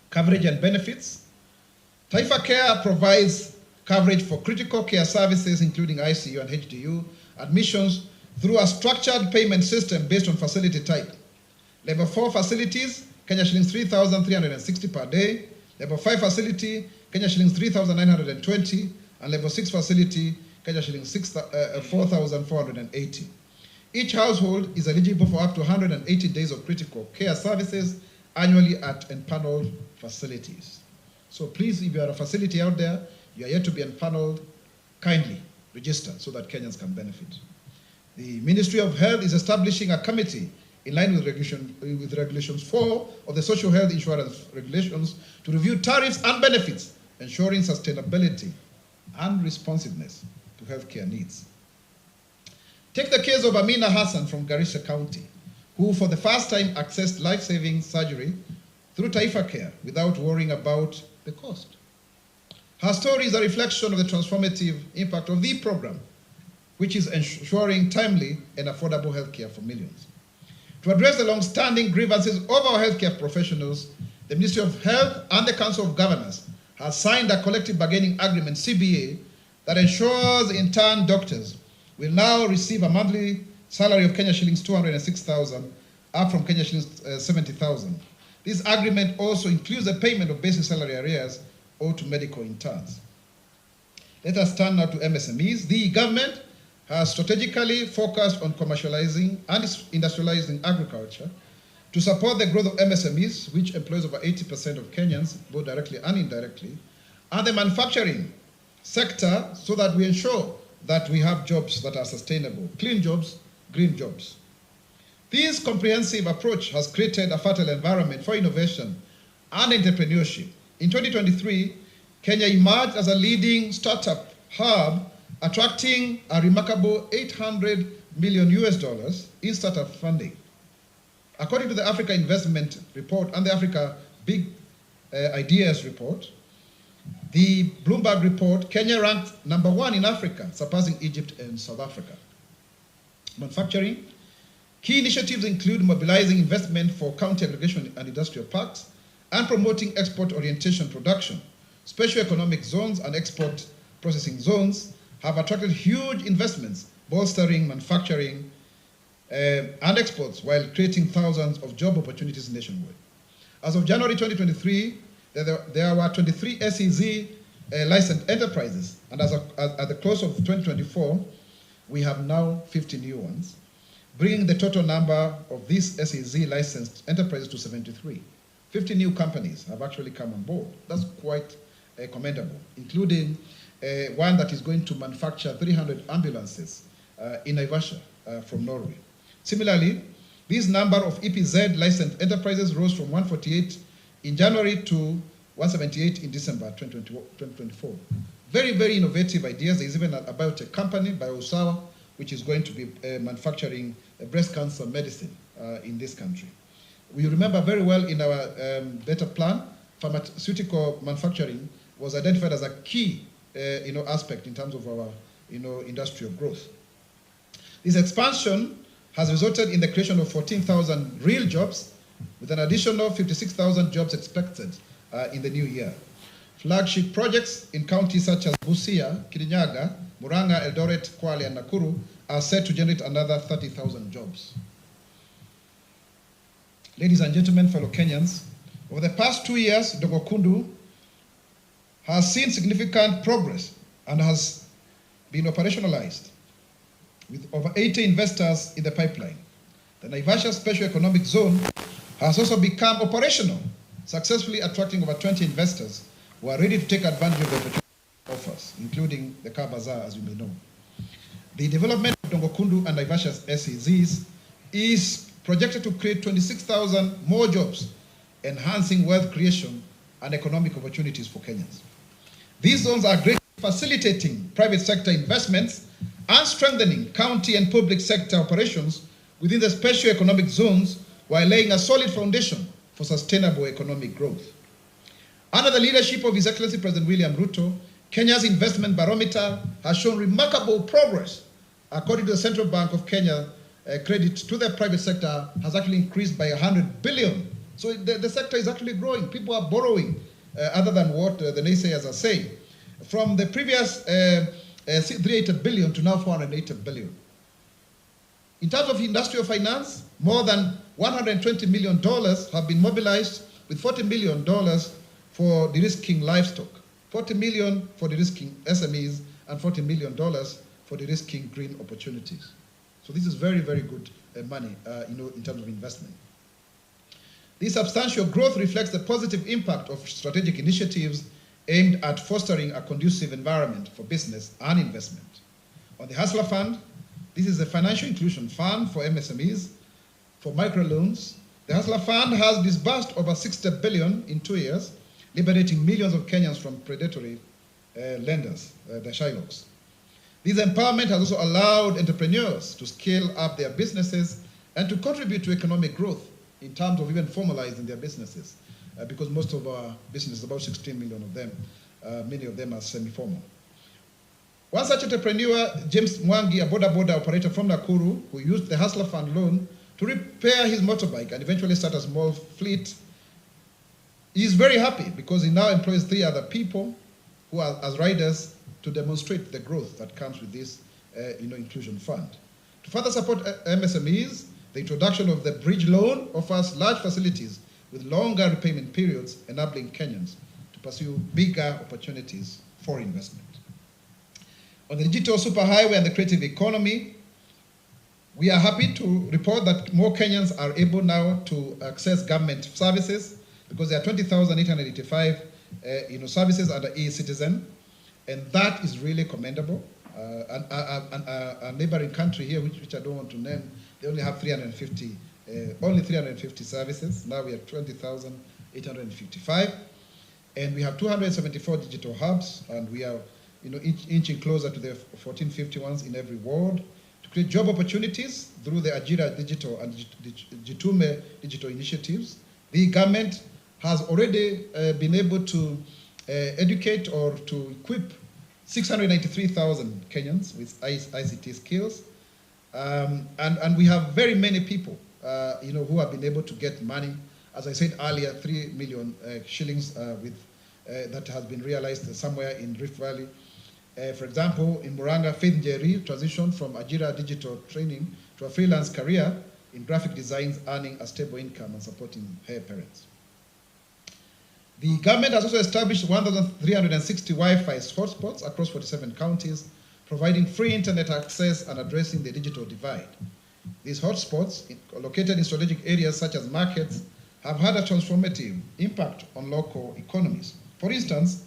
Coverage and benefits. Taifa Care provides coverage for critical care services, including ICU and HDU, admissions through a structured payment system based on facility type. Level 4 facilities, Kenya shillings 3,360 per day. Level 5 facility, Kenya shillings 3,920. And level 6 facility, Kenya shillings 4,480. Each household is eligible for up to 180 days of critical care services annually at empaneled facilities. So please, if you are a facility out there, you are yet to be empaneled, kindly register so that Kenyans can benefit. The Ministry of Health is establishing a committee in line with Regulations 4 of the Social Health Insurance Regulations to review tariffs and benefits, ensuring sustainability and responsiveness to healthcare needs. Take the case of Amina Hassan from Garissa County, who for the first time accessed life-saving surgery through Taifa Care without worrying about the cost. Her story is a reflection of the transformative impact of the program, which is ensuring timely and affordable healthcare for millions. To address the long-standing grievances of our healthcare professionals, the Ministry of Health and the Council of Governors has signed a collective bargaining agreement, CBA, that ensures in turn doctors will now receive a monthly salary of Kenya shillings 206,000, up from Kenya shillings 70,000. This agreement also includes the payment of basic salary arrears owed to medical interns. Let us turn now to MSMEs. The government has strategically focused on commercializing and industrializing agriculture to support the growth of MSMEs, which employs over 80% of Kenyans, both directly and indirectly, and the manufacturing sector, so that we ensure that we have jobs that are sustainable, clean jobs, green jobs. This comprehensive approach has created a fertile environment for innovation and entrepreneurship. In 2023, Kenya emerged as a leading startup hub, attracting a remarkable $800 million in startup funding. According to the Africa Investment Report and the Africa Big Ideas Report, the Bloomberg report, Kenya ranked #1 in Africa, surpassing Egypt and South Africa. Manufacturing. Key initiatives include mobilizing investment for county aggregation and industrial parks and promoting export orientation production. Special economic zones and export processing zones have attracted huge investments, bolstering manufacturing and exports while creating thousands of job opportunities nationwide. As of January 2023, there were 23 SEZ licensed enterprises, and at the close of 2024, we have now 50 new ones, bringing the total number of these SEZ licensed enterprises to 73. 50 new companies have actually come on board. That's quite commendable, including one that is going to manufacture 300 ambulances in Naivasha from Norway. Similarly, this number of EPZ licensed enterprises rose from 148 in January to 178 in December 2024. Very, very innovative ideas. There is even a biotech company, BioSawa, which is going to be manufacturing breast cancer medicine in this country. We remember very well in our better plan, pharmaceutical manufacturing was identified as a key aspect in terms of our industrial growth. This expansion has resulted in the creation of 14,000 real jobs, with an additional 56,000 jobs expected in the new year. Flagship projects in counties such as Busia, Kirinyaga, Murang'a, Eldoret, Kwale, and Nakuru are set to generate another 30,000 jobs. Ladies and gentlemen, fellow Kenyans, over the past 2 years, Dongo Kundu has seen significant progress and has been operationalized with over 80 investors in the pipeline. The Naivasha Special Economic Zone has also become operational, successfully attracting over 20 investors who are ready to take advantage of the opportunity offers, including the car bazaar, as you may know. The development of Dongo Kundu and Naivasha's SEZs is projected to create 26,000 more jobs, enhancing wealth creation and economic opportunities for Kenyans. These zones are great for facilitating private sector investments and strengthening county and public sector operations within the special economic zones, while laying a solid foundation for sustainable economic growth. Under the leadership of His Excellency President William Ruto, Kenya's investment barometer has shown remarkable progress. According to the Central Bank of Kenya, credit to the private sector has actually increased by 100 billion. So the sector is actually growing. People are borrowing, other than what the naysayers are saying. From the previous 380 billion to now 480 billion. In terms of industrial finance, more than $120 million have been mobilized, with $40 million for de-risking livestock, $40 million for de-risking SMEs, and $40 million for de-risking green opportunities. So this is very, very good money, in terms of investment. This substantial growth reflects the positive impact of strategic initiatives aimed at fostering a conducive environment for business and investment. On the Hustler Fund, this is a financial inclusion fund for MSMEs, for microloans. The Hustler Fund has disbursed over 60 billion in 2 years, liberating millions of Kenyans from predatory lenders, the Shylocks. This empowerment has also allowed entrepreneurs to scale up their businesses and to contribute to economic growth in terms of even formalizing their businesses, because most of our businesses, about 16 million of them, many of them are semi-formal. One such entrepreneur, James Mwangi, a boda operator from Nakuru, who used the Hustler Fund loan to repair his motorbike and eventually start a small fleet, is very happy because he now employs 3 other people who are as riders to demonstrate the growth that comes with this inclusion fund. To further support MSMEs, the introduction of the bridge loan offers large facilities with longer repayment periods, enabling Kenyans to pursue bigger opportunities for investment. On the digital superhighway and the creative economy, We are happy to report that more Kenyans are able now to access government services because there are 20,885 services under e-citizen, and that is really commendable. A neighboring country here, which I don't want to name, they only have 350 services. Now we have 20,855, and we have 274 digital hubs, and we are inching closer to the 1450 ones in every ward, to create job opportunities through the Ajira Digital and Jitume digital initiatives. The government has already been able to educate or to equip 693,000 Kenyans with ICT skills. And we have very many people who have been able to get money. As I said earlier, 3 million shillings that has been realized somewhere in Rift Valley. For example, in Muranga, Faith Njeri transitioned from Ajira digital training to a freelance career in graphic designs, earning a stable income and supporting her parents. The government has also established 1,360 Wi-Fi hotspots across 47 counties, providing free internet access and addressing the digital divide. These hotspots, located in strategic areas such as markets, have had a transformative impact on local economies. For instance,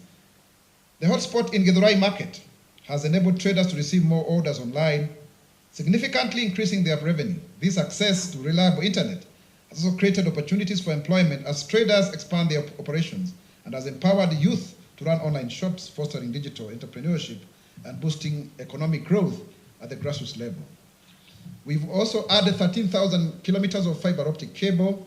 the hotspot in Githurai market has enabled traders to receive more orders online, significantly increasing their revenue. This access to reliable internet has also created opportunities for employment as traders expand their operations and has empowered the youth to run online shops, fostering digital entrepreneurship and boosting economic growth at the grassroots level. We've also added 13,000 kilometers of fiber optic cable,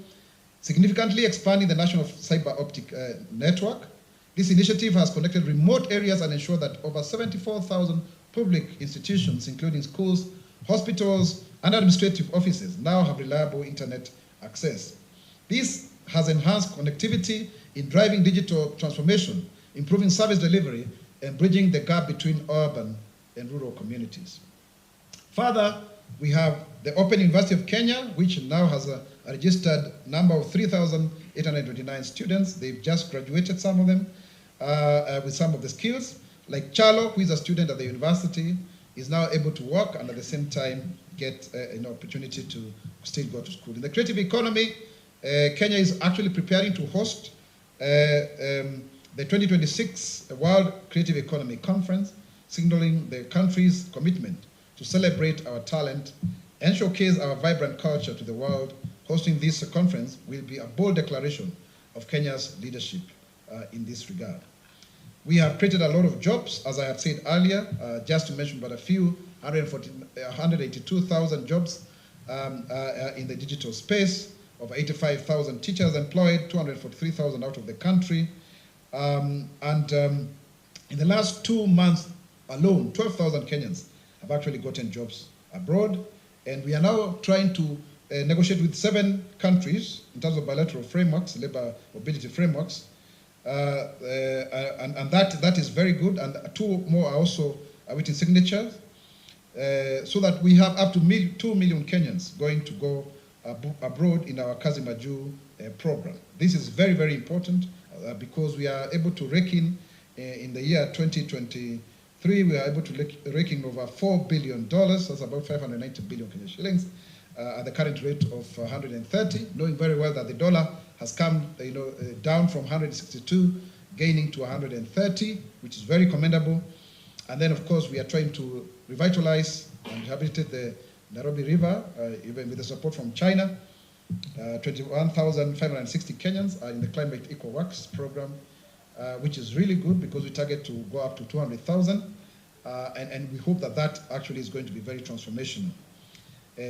significantly expanding the national fiber optic network. This initiative has connected remote areas and ensured that over 74,000 public institutions, including schools, hospitals, and administrative offices, now have reliable internet access. This has enhanced connectivity in driving digital transformation, improving service delivery, and bridging the gap between urban and rural communities. Further, we have the Open University of Kenya, which now has a registered number of 3,829 students. They've just graduated, some of them, with some of the skills. Like Chalo, who is a student at the university, is now able to work and at the same time get an opportunity to still go to school. In the creative economy, Kenya is actually preparing to host the 2026 World Creative Economy Conference, signaling the country's commitment to celebrate our talent and showcase our vibrant culture to the world. Hosting this conference will be a bold declaration of Kenya's leadership in this regard. We have created a lot of jobs, as I have said earlier, just to mention but a few, 182,000 jobs in the digital space, over 85,000 teachers employed, 243,000 out of the country. In the last 2 months alone, 12,000 Kenyans have actually gotten jobs abroad. And we are now trying to negotiate with 7 countries in terms of bilateral frameworks, labor mobility frameworks. And that is very good. And 2 more are also awaiting signatures, so that we have up to 2 million Kenyans going to go abroad in our Kazi Maju program. This is very, very important because we are able to rake in the year 2023, we are able to rake in over $4 billion. That's about 590 billion Kenyan shillings at the current rate of 130, knowing very well that the dollar has come down from 162, gaining to 130, which is very commendable. And then, of course, we are trying to revitalize and rehabilitate the Nairobi River, even with the support from China. 21,560 Kenyans are in the Climate Eco Works program, which is really good because we target to go up to 200,000. And we hope that that actually is going to be very transformational.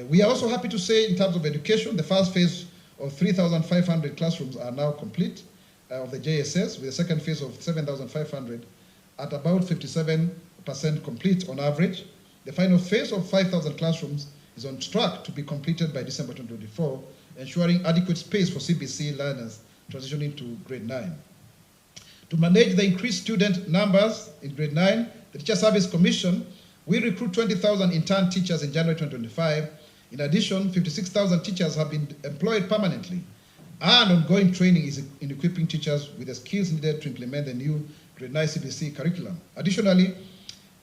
We are also happy to say, in terms of education, the first phase of 3,500 classrooms are now complete of the JSS, with the second phase of 7,500 at about 57% complete on average. The final phase of 5,000 classrooms is on track to be completed by December 2024, ensuring adequate space for CBC learners transitioning to grade 9. To manage the increased student numbers in grade 9, the Teacher Service Commission will recruit 20,000 intern teachers in January 2025. In addition, 56,000 teachers have been employed permanently, and ongoing training is in equipping teachers with the skills needed to implement the new grade 9 CBC curriculum. Additionally,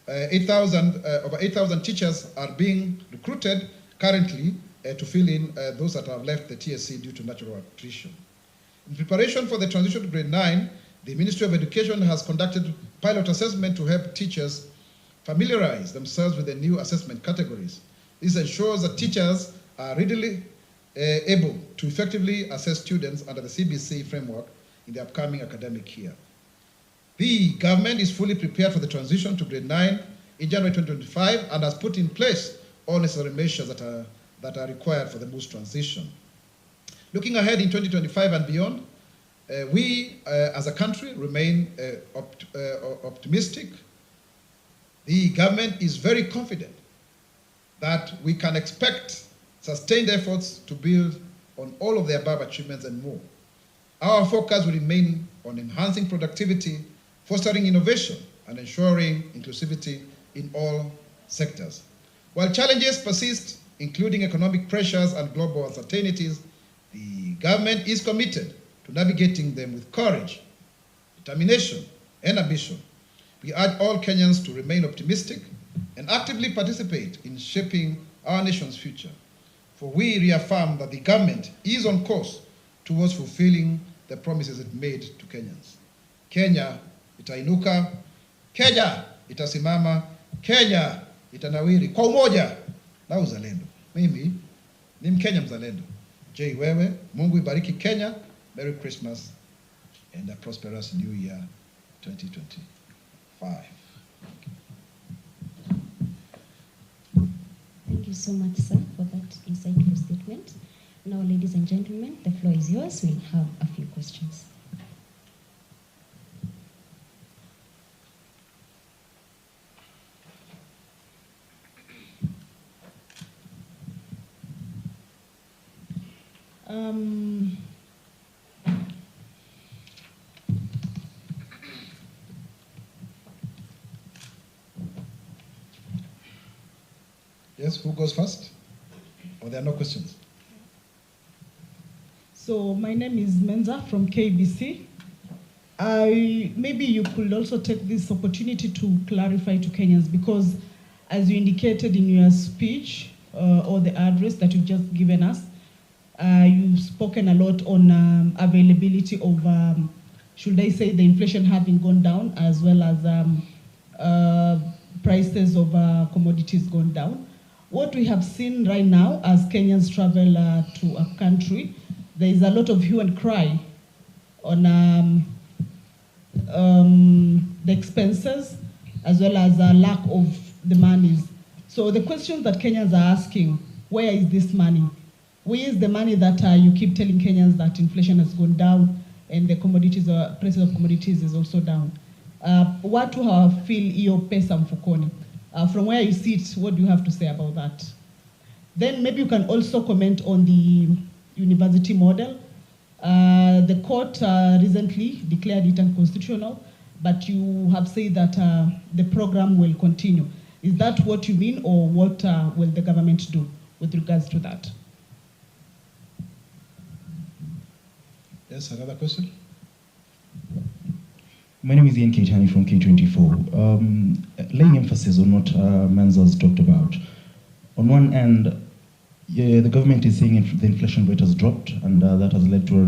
over 8,000 teachers are being recruited currently to fill in those that have left the TSC due to natural attrition. In preparation for the transition to grade 9, the Ministry of Education has conducted pilot assessment to help teachers familiarize themselves with the new assessment categories. This ensures that teachers are readily able to effectively assess students under the CBC framework in the upcoming academic year. The government is fully prepared for the transition to grade 9 in January 2025 and has put in place all necessary measures that are required for the smooth transition. Looking ahead in 2025 and beyond, we as a country remain optimistic. The government is very confident that we can expect sustained efforts to build on all of the above achievements and more. Our focus will remain on enhancing productivity, fostering innovation, and ensuring inclusivity in all sectors. While challenges persist, including economic pressures and global uncertainties, the government is committed to navigating them with courage, determination, and ambition. We urge all Kenyans to remain optimistic and actively participate in shaping our nation's future. For we reaffirm that the government is on course towards fulfilling the promises it made to Kenyans. Kenya itainuka, Kenya itasimama, Kenya itanawiri kwa umoja na uzalendo. Mimi ni Mkenya mzalendo. J. Wewe, Mungu ibariki Kenya. Merry Christmas and a prosperous New Year 2025. Thank you so much, sir, for that insightful statement. Now, ladies and gentlemen, the floor is yours. We'll have a few questions. Yes, who goes first? Or there are no questions? So my name is Menza from KBC. Maybe you could also take this opportunity to clarify to Kenyans, because as you indicated in your speech or the address that you've just given us, you've spoken a lot on availability of, should I say, the inflation having gone down, as well as prices of commodities gone down. What we have seen right now as Kenyans travel to a country, there is a lot of hue and cry on the expenses, as well as a lack of the monies. So the questions that Kenyans are asking, where is this money? Where is the money that you keep telling Kenyans that inflation has gone down and the commodities, prices of commodities is also down? Watu hawafeel hiyo pesa mfukoni. From where you sit, what do you have to say about that? Then maybe you can also comment on the university model. The court recently declared it unconstitutional, but you have said that the program will continue. Is that what you mean, or what will the government do with regards to that? Yes, another question? My name is Ian Keitani from K24. Laying emphasis on what Menza's talked about. On one end, the government is saying the inflation rate has dropped, and that has led to a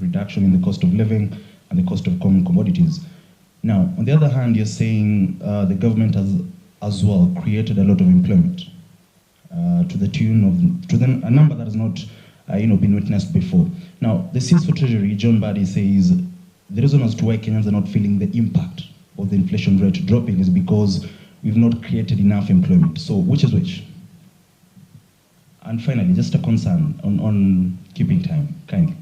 reduction in the cost of living and the cost of common commodities. Now, on the other hand, you're saying the government has as well created a lot of employment to the tune of a number that has not been witnessed before. Now, the CS for Treasury, John Badi, says the reason as to why Kenyans are not feeling the impact of the inflation rate dropping is because we've not created enough employment. So which is which? And finally, just a concern on keeping time, kindly.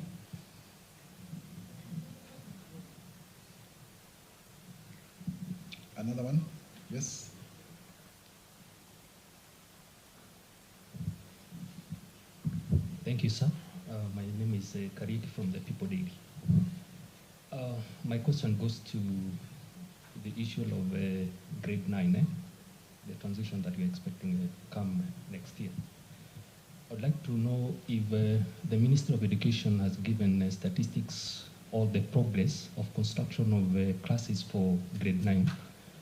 Another one? Yes. Thank you, sir. My name is Kariki from the People Daily. My question goes to the issue of grade 9, the transition that we're expecting come next year. I'd like to know if the Ministry of Education has given statistics or the progress of construction of classes for grade 9,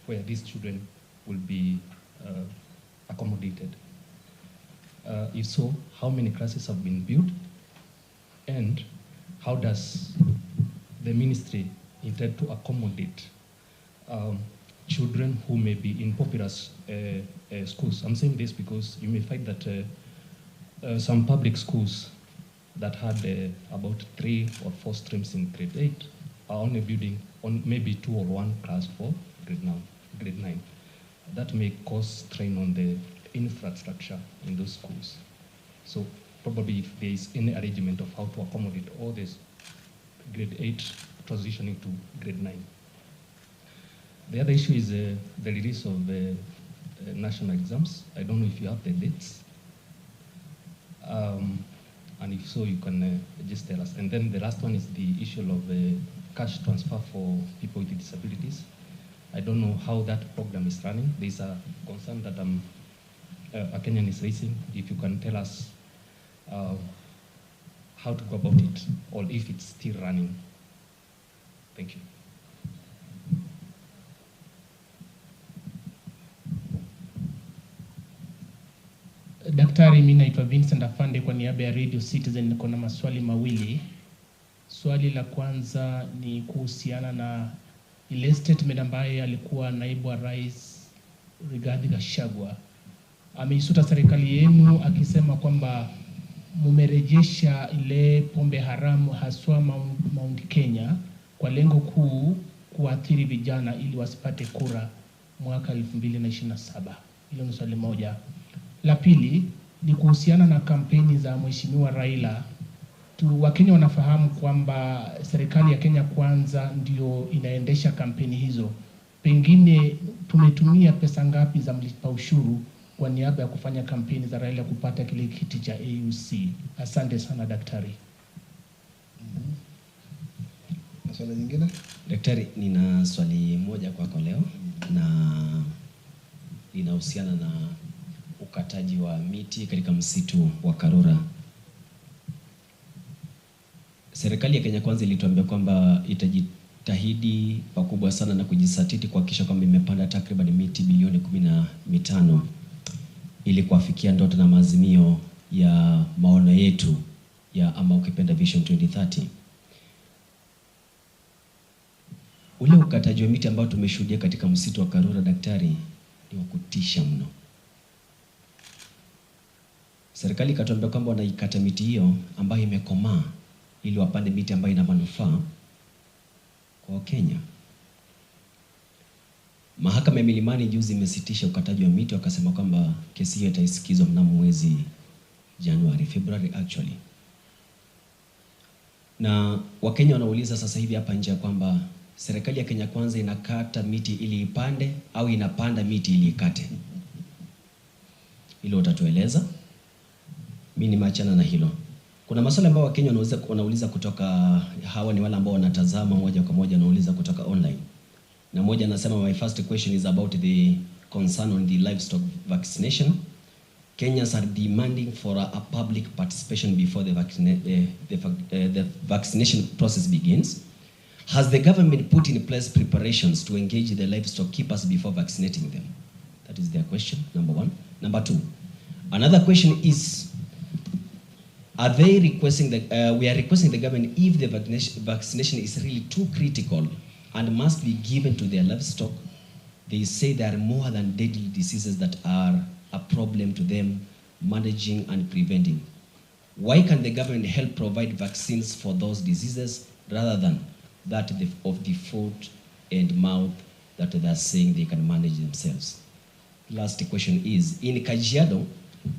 where these children will be accommodated. If so, how many classes have been built? And how does the ministry intend to accommodate children who may be in popular schools? I'm saying this because you may find that some public schools that had about 3 or 4 streams in grade 8 are only building on maybe 2 or 1 class for grade 9. That may cause strain on the infrastructure in those schools. So probably if there is any arrangement of how to accommodate all this grade 8 transitioning to grade 9. The other issue is the release of national exams. I don't know if you have the dates. And if so, you can just tell us. And then the last one is the issue of cash transfer for people with disabilities. I don't know how that program is running. There's a concern that a Kenyan is raising. If you can tell us how to go about it, or if it's still running. Thank you. Daktari, mimi naitwa Vincent Afande kwa niaba ya Radio Citizen. Niko na maswali mawili. Swali la kwanza ni kuhusiana na ile statement ambayo alikuwa naibu wa rais Rigathi Gachagua. Ameisuta serikali yenu akisema kwamba mumerejesha ile pombe haramu haswa Mount Kenya kwa lengo kuu kuathiri vijana ili wasipate kura mwaka 2027. Hilo ni swali moja. La pili ni kuhusiana na kampeni za Mheshimiwa Raila. Wakenya wanafahamu kwamba serikali ya Kenya Kwanza ndio inaendesha kampeni hizo. Pengine tumetumia pesa ngapi za mlipa ushuru kwa niaba ya kufanya kampeni za Raila kupata kile kiti cha AUC? Asante sana daktari. Swali nyingine? Daktari, nina swali moja kwako leo na linahusiana na ukataji wa miti katika msitu wa Karura. Serikali ya Kenya Kwanza ilituambia kwamba itajitahidi pakubwa sana na kujisatiti kuhakikisha kwamba imepanda takriban miti bilioni 15 ili kuafikia ndoto na maazimio ya maono yetu ya ama ukipenda Vision 2030. Ule ukataji wa miti ambao tumeshuhudia katika msitu wa Karura, daktari, ni wa kutisha mno. Serikali ikatuambia kwamba wanaikata miti hiyo ambayo imekomaa ili wapande miti ambayo ina manufaa kwa Kenya. Mahakama ya Milimani juzi imesitisha ukataji wa miti, wakasema kwamba kesi hiyo itaisikizwa mnamo mwezi February actually. Na Wakenya wanauliza sasa hivi hapa nje kwamba serikali ya Kenya Kwanza inakata miti ili ipande au inapanda miti ili ikate. Hilo utatueleza. Mimi nimeachana na hilo. Kuna maswali ambayo Wakenya wanauliza kutoka, hawa ni wale ambao wanatazama moja kwa moja, wanauliza kutoka online. Na moja anasema, my first question is about the concern on the livestock vaccination. Kenyans are demanding for a public participation before the vaccination process begins. Has the government put in place preparations to engage the livestock keepers before vaccinating them? That is their question, number one. Number two, another question is, are they requesting we are requesting the government, if the vaccination is really too critical and must be given to their livestock, they say there are more than deadly diseases that are a problem to them managing and preventing. Why can the government help provide vaccines for those diseases rather than that of the foot and mouth that they are saying they can manage themselves? Last question is, in Kajiado,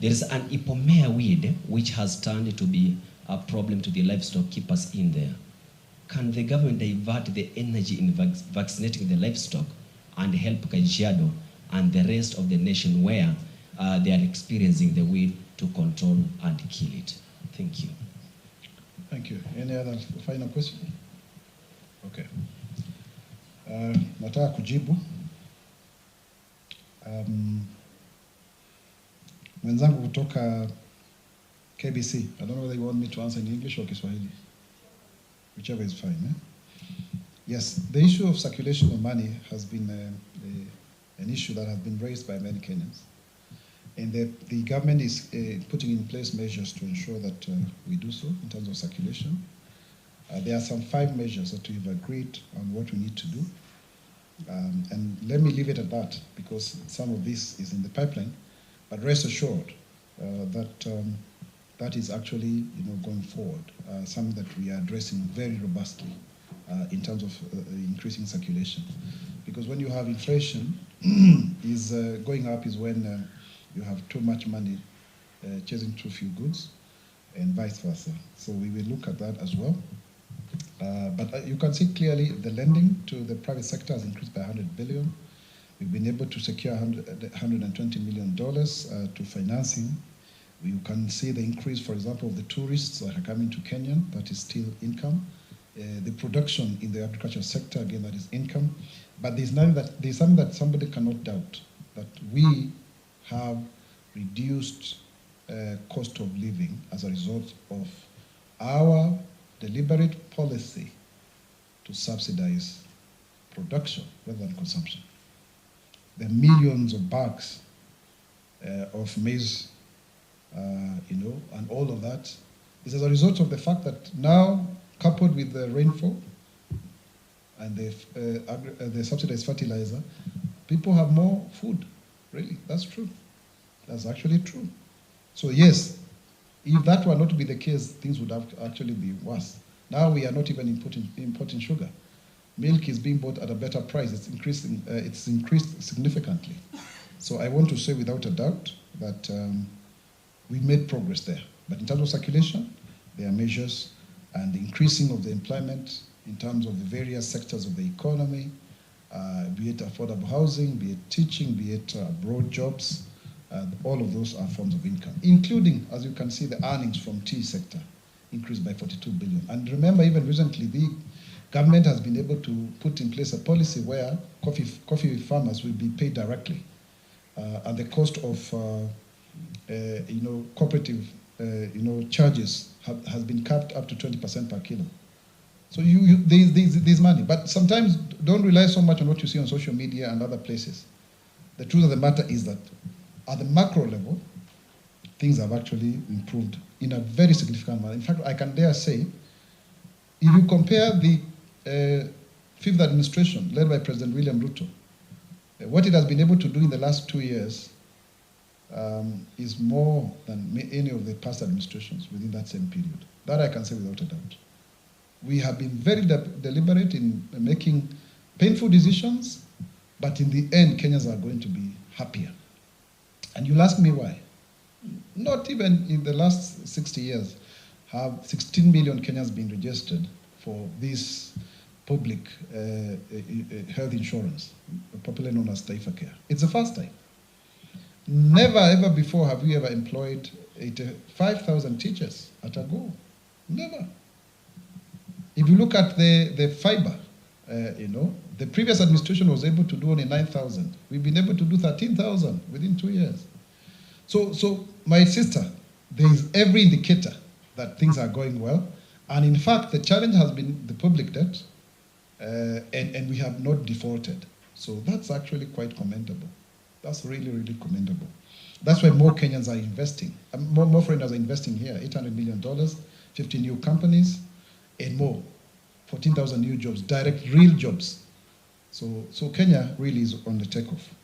there is an ipomea weed which has turned to be a problem to the livestock keepers in there. Can the government divert the energy in vaccinating the livestock and help Kajiado and the rest of the nation where they are experiencing the weed to control and kill it? Thank you. Thank you. Any other final question? Okay. Nataka kujibu. Mwenzangu kutoka KBC, I don't know whether you want me to answer in English or Kiswahili. Whichever is fine. Yes, the issue of circulation of money has been an issue that has been raised by many Kenyans. And the government is putting in place measures to ensure that we do so in terms of circulation. There are some 5 measures that we've agreed on what we need to do. And let me leave it at that, because some of this is in the pipeline. But rest assured that that is actually going forward, something that we are addressing very robustly in terms of increasing circulation. Because when you have inflation is going up is when you have too much money chasing too few goods, and vice versa. So we will look at that as well. But you can see clearly the lending to the private sector has increased by 100 billion. We've been able to secure $120 million to financing. You can see the increase, for example, of the tourists that are coming to Kenya. That is still income. The production in the agriculture sector, again, that is income. But there's something that somebody cannot doubt, that we have reduced cost of living as a result of our deliberate policy to subsidize production rather than consumption. The millions of bags of maize, and all of that is as a result of the fact that now, coupled with the rainfall and the subsidized fertilizer, people have more food. Really, that's true. That's actually true. So yes, if that were not to be the case, things would have actually be worse. Now we are not even importing sugar. Milk is being bought at a better price. It's increased significantly. So I want to say without a doubt that we made progress there. But in terms of circulation, there are measures, and the increasing of the employment in terms of the various sectors of the economy, be it affordable housing, be it teaching, be it broad jobs, all of those are forms of income, including, as you can see, the earnings from tea sector increased by 42 billion. And remember, even recently, the government has been able to put in place a policy where coffee farmers will be paid directly, and the cost of cooperative charges has been capped up to 20% per kilo. So there's money, but sometimes don't rely so much on what you see on social media and other places. The truth of the matter is that at the macro level, things have actually improved in a very significant manner. In fact, I can dare say, if you compare the fifth administration led by President William Ruto, what it has been able to do in the last 2 years is more than any of the past administrations within that same period. That I can say without a doubt. We have been very deliberate in making painful decisions, but in the end, Kenyans are going to be happier. And you'll ask me why. Not even in the last 60 years have 16 million Kenyans been registered for this public health insurance, popularly known as Taifa Care. It's the first time. Never ever before have we ever employed 85,000 teachers at a go. Never. If you look at the fiber, the previous administration was able to do only 9,000. We've been able to do 13,000 within 2 years. So my sister, there is every indicator that things are going well. And in fact, the challenge has been the public debt, and we have not defaulted. So that's actually quite commendable. That's really, really commendable. That's why more Kenyans are investing. More foreigners are investing here, $800 million, 50 new companies, and more. 14,000 new jobs, direct, real jobs. So Kenya really is on the takeoff.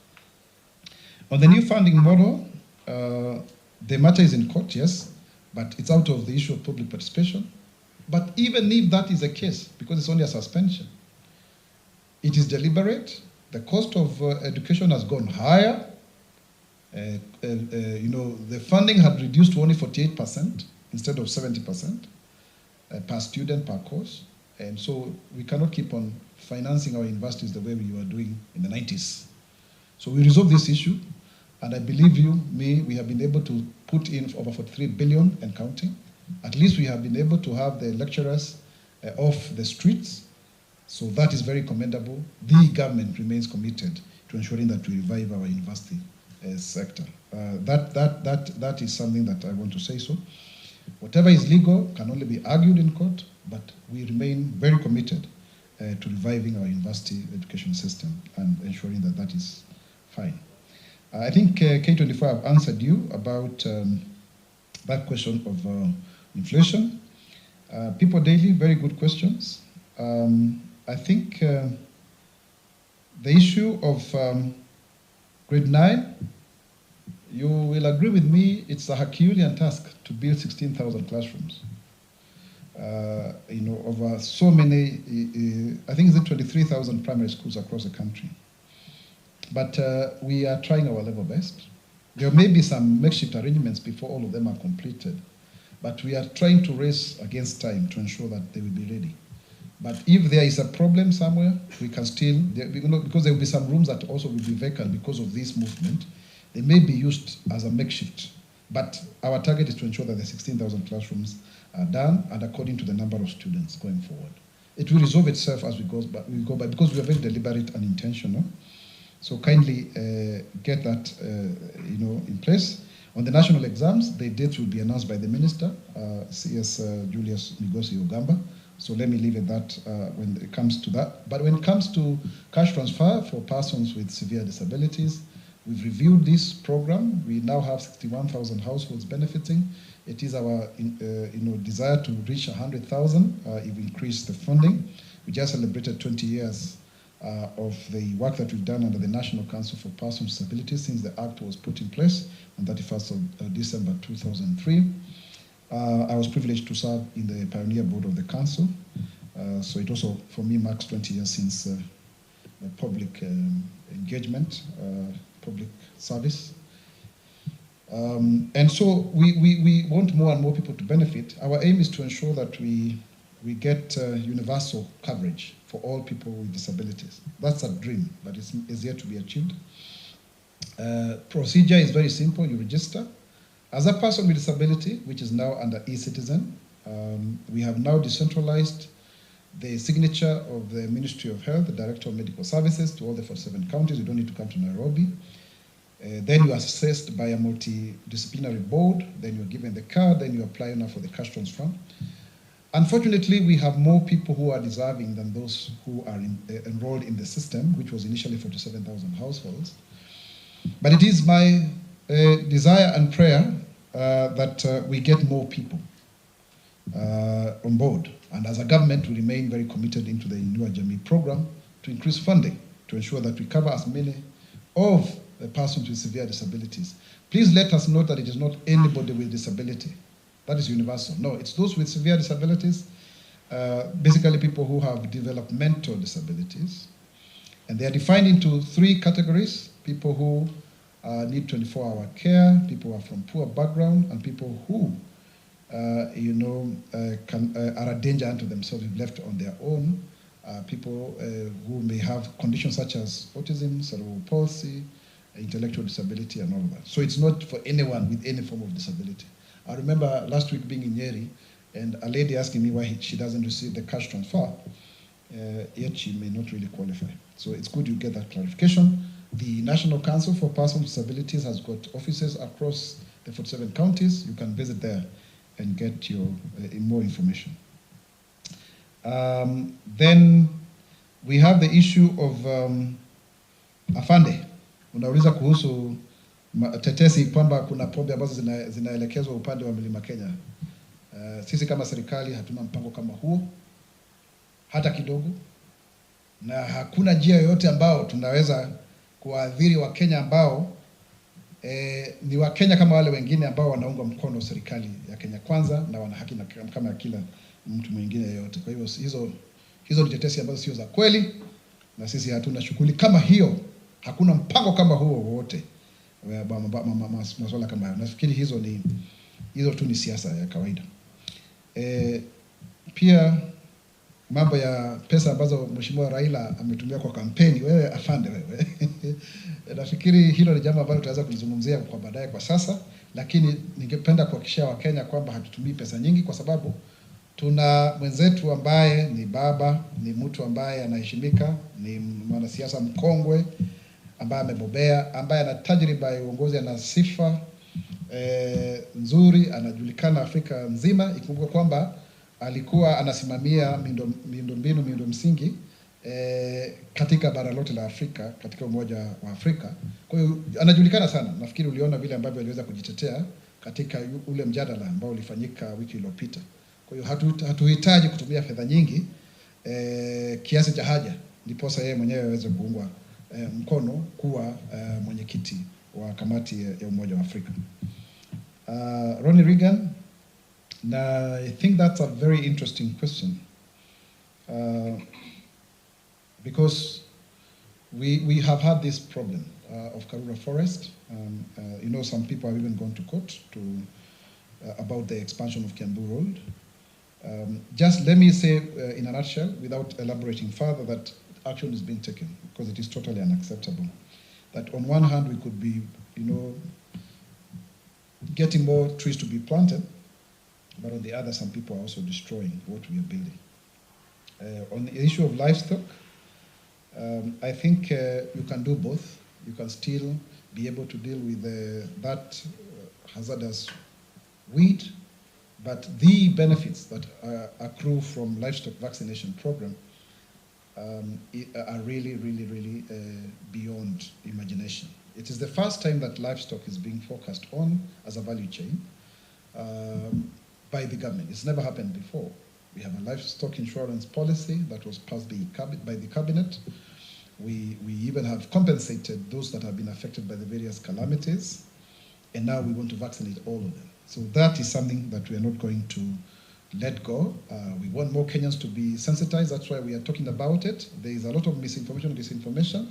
On the new funding model, the matter is in court, yes, but it's out of the issue of public participation. But even if that is the case, because it's only a suspension, it is deliberate. The cost of education has gone higher. The funding had reduced to only 48% instead of 70% per student, per course. And so we cannot keep on financing our universities the way we were doing in the 90s. So we resolved this issue, and I believe we have been able to put in over 43 billion and counting. At least we have been able to have the lecturers off the streets. So that is very commendable. The government remains committed to ensuring that we revive our university sector. That is something that I want to say so. Whatever is legal can only be argued in court, but we remain very committed to reviving our university education system and ensuring that that is fine. I think K24 have answered you about that question of inflation. People Daily, very good questions. I think the issue of grade 9, you will agree with me, it's a Herculean task to build 16,000 classrooms. Over so many, I think it's 23,000 primary schools across the country. But we are trying our level best. There may be some makeshift arrangements before all of them are completed, but we are trying to race against time to ensure that they will be ready. But if there is a problem somewhere, we can still, because there will be some rooms that also will be vacant because of this movement, they may be used as a makeshift. But our target is to ensure that the 16,000 classrooms are done and according to the number of students going forward. It will resolve itself as we go by, because we are very deliberate and intentional. So kindly get that in place. On the national exams, the dates will be announced by the Minister, CS Julius Migosi Ogamba. So let me leave it that when it comes to that. But when it comes to cash transfer for persons with severe disabilities, we've reviewed this program. We now have 61,000 households benefiting. It is our desire to reach 100,000 if we increase the funding. We just celebrated 20 years of the work that we've done under the National Council for Persons with Disabilities since the Act was put in place on 31st of December 2003. I was privileged to serve in the Pioneer Board of the Council. So it also, for me, marks 20 years since the public engagement, public service. And so we want more and more people to benefit. Our aim is to ensure that we get universal coverage for all people with disabilities. That's a dream, but it's yet to be achieved. Procedure is very simple. You register. As a person with disability, which is now under e-citizen, we have now decentralized the signature of the Ministry of Health, the Director of Medical Services, to all the 47 counties. You don't need to come to Nairobi. Then you are assessed by a multidisciplinary board. Then you're given the card. Then you apply now for the cash transfer. Unfortunately, we have more people who are deserving than those who are enrolled in the system, which was initially 47,000 households. But it is my desire and prayer that we get more people on board. And as a government, we remain very committed into the Inua Jamii program to increase funding to ensure that we cover as many of the persons with severe disabilities. Please let us note that it is not anybody with disability. That is universal. No, it's those with severe disabilities, basically people who have developmental disabilities. And they are defined into 3 categories: people who need 24-hour care, people who are from poor background, and people who, are a danger unto themselves if left on their own, people who may have conditions such as autism, cerebral palsy, intellectual disability, and all of that. So it's not for anyone with any form of disability. I remember last week being in Nyeri, and a lady asking me why she doesn't receive the cash transfer, yet she may not really qualify. So it's good you get that clarification. The National Council for Persons with Disabilities has got offices across the 47 counties. You can visit there and get your more information. Then we have the issue of afande. Unauliza kuhusu tetesi kwamba kuna pombe ambazo zinaelekezwa upande wa Mlima Kenya. Sisi kama serikali hatuna mpango kama huo hata kidogo, na hakuna njia yoyote ambao tunaweza kuadhiri Wakenya ambao ni Wakenya kama wale wengine ambao wanaunga mkono serikali ya Kenya Kwanza na wana haki kama kila mtu mwingine yeyote. Kwa hivyo hizo ni tetesi ambazo sio za kweli, na sisi hatuna shughuli kama hiyo. Hakuna mpango kama huo wote masuala kama hayo. Nafikiri hizo tu ni siasa ya kawaida. Pia mambo ya pesa ambazo Mheshimiwa Raila ametumia kwa kampeni, wewe afande wewe. Nafikiri hilo ni jambo ambalo tutaweza kulizungumzia kwa baadaye kwa sasa, lakini ningependa kuhakikishia Wakenya kwamba hatutumii pesa nyingi, kwa sababu tuna mwenzetu ambaye ni baba, ni mtu ambaye anaheshimika, ni mwanasiasa mkongwe ambaye amebobea, ambaye ana tajriba ya uongozi, ana sifa nzuri, anajulikana Afrika nzima. Ikumbuke kwamba alikuwa anasimamia miundo msingi katika bara lote la Afrika, katika Umoja wa Afrika. Kwa hiyo anajulikana sana. Nafikiri uliona vile ambavyo aliweza kujitetea katika ule mjadala ambao ulifanyika wiki iliyopita. Kwa hiyo hatuhitaji kutumia fedha nyingi kiasi cha haja ndiposa yeye mwenyewe aweze kuungwa mkono kuwa mwenyekiti wa kamati ya Umoja wa Afrika. Ronnie Reagan, I think that's a very interesting question. Because we have had this problem of Karura Forest. You know, some people have even gone to court about the expansion of Kiambu Road. Just let me say in a nutshell, without elaborating further, that action is being taken because it is totally unacceptable. That on one hand we could be, you know, getting more trees to be planted, but on the other, some people are also destroying what we are building. On the issue of livestock, I think you can do both. You can still be able to deal with that hazardous weed, but the benefits that accrue from livestock vaccination program are really, really, really beyond imagination. It is the first time that livestock is being focused on as a value chain by the government. It's never happened before. We have a livestock insurance policy that was passed by the cabinet. We even have compensated those that have been affected by the various calamities, and now we want to vaccinate all of them. So that is something that we are not going to let go. We want more Kenyans to be sensitized. That's why we are talking about it. There is a lot of misinformation and disinformation.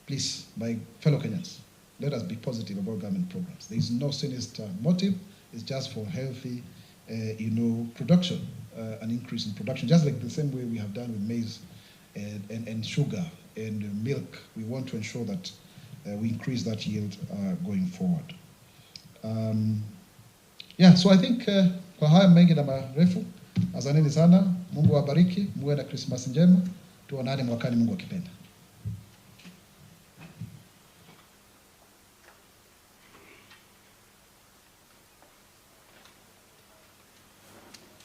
Please, my fellow Kenyans, let us be positive about government programs. There is no sinister motive. It's just for healthy, production, an increase in production, just like the same way we have done with maize and sugar and milk. We want to ensure that we increase that yield going forward. So I think kwa haya mengi na marefu, asanteni sana. Mungu awabariki, muwe na Christmas njema. Tuonane mwakani Mungu akipenda.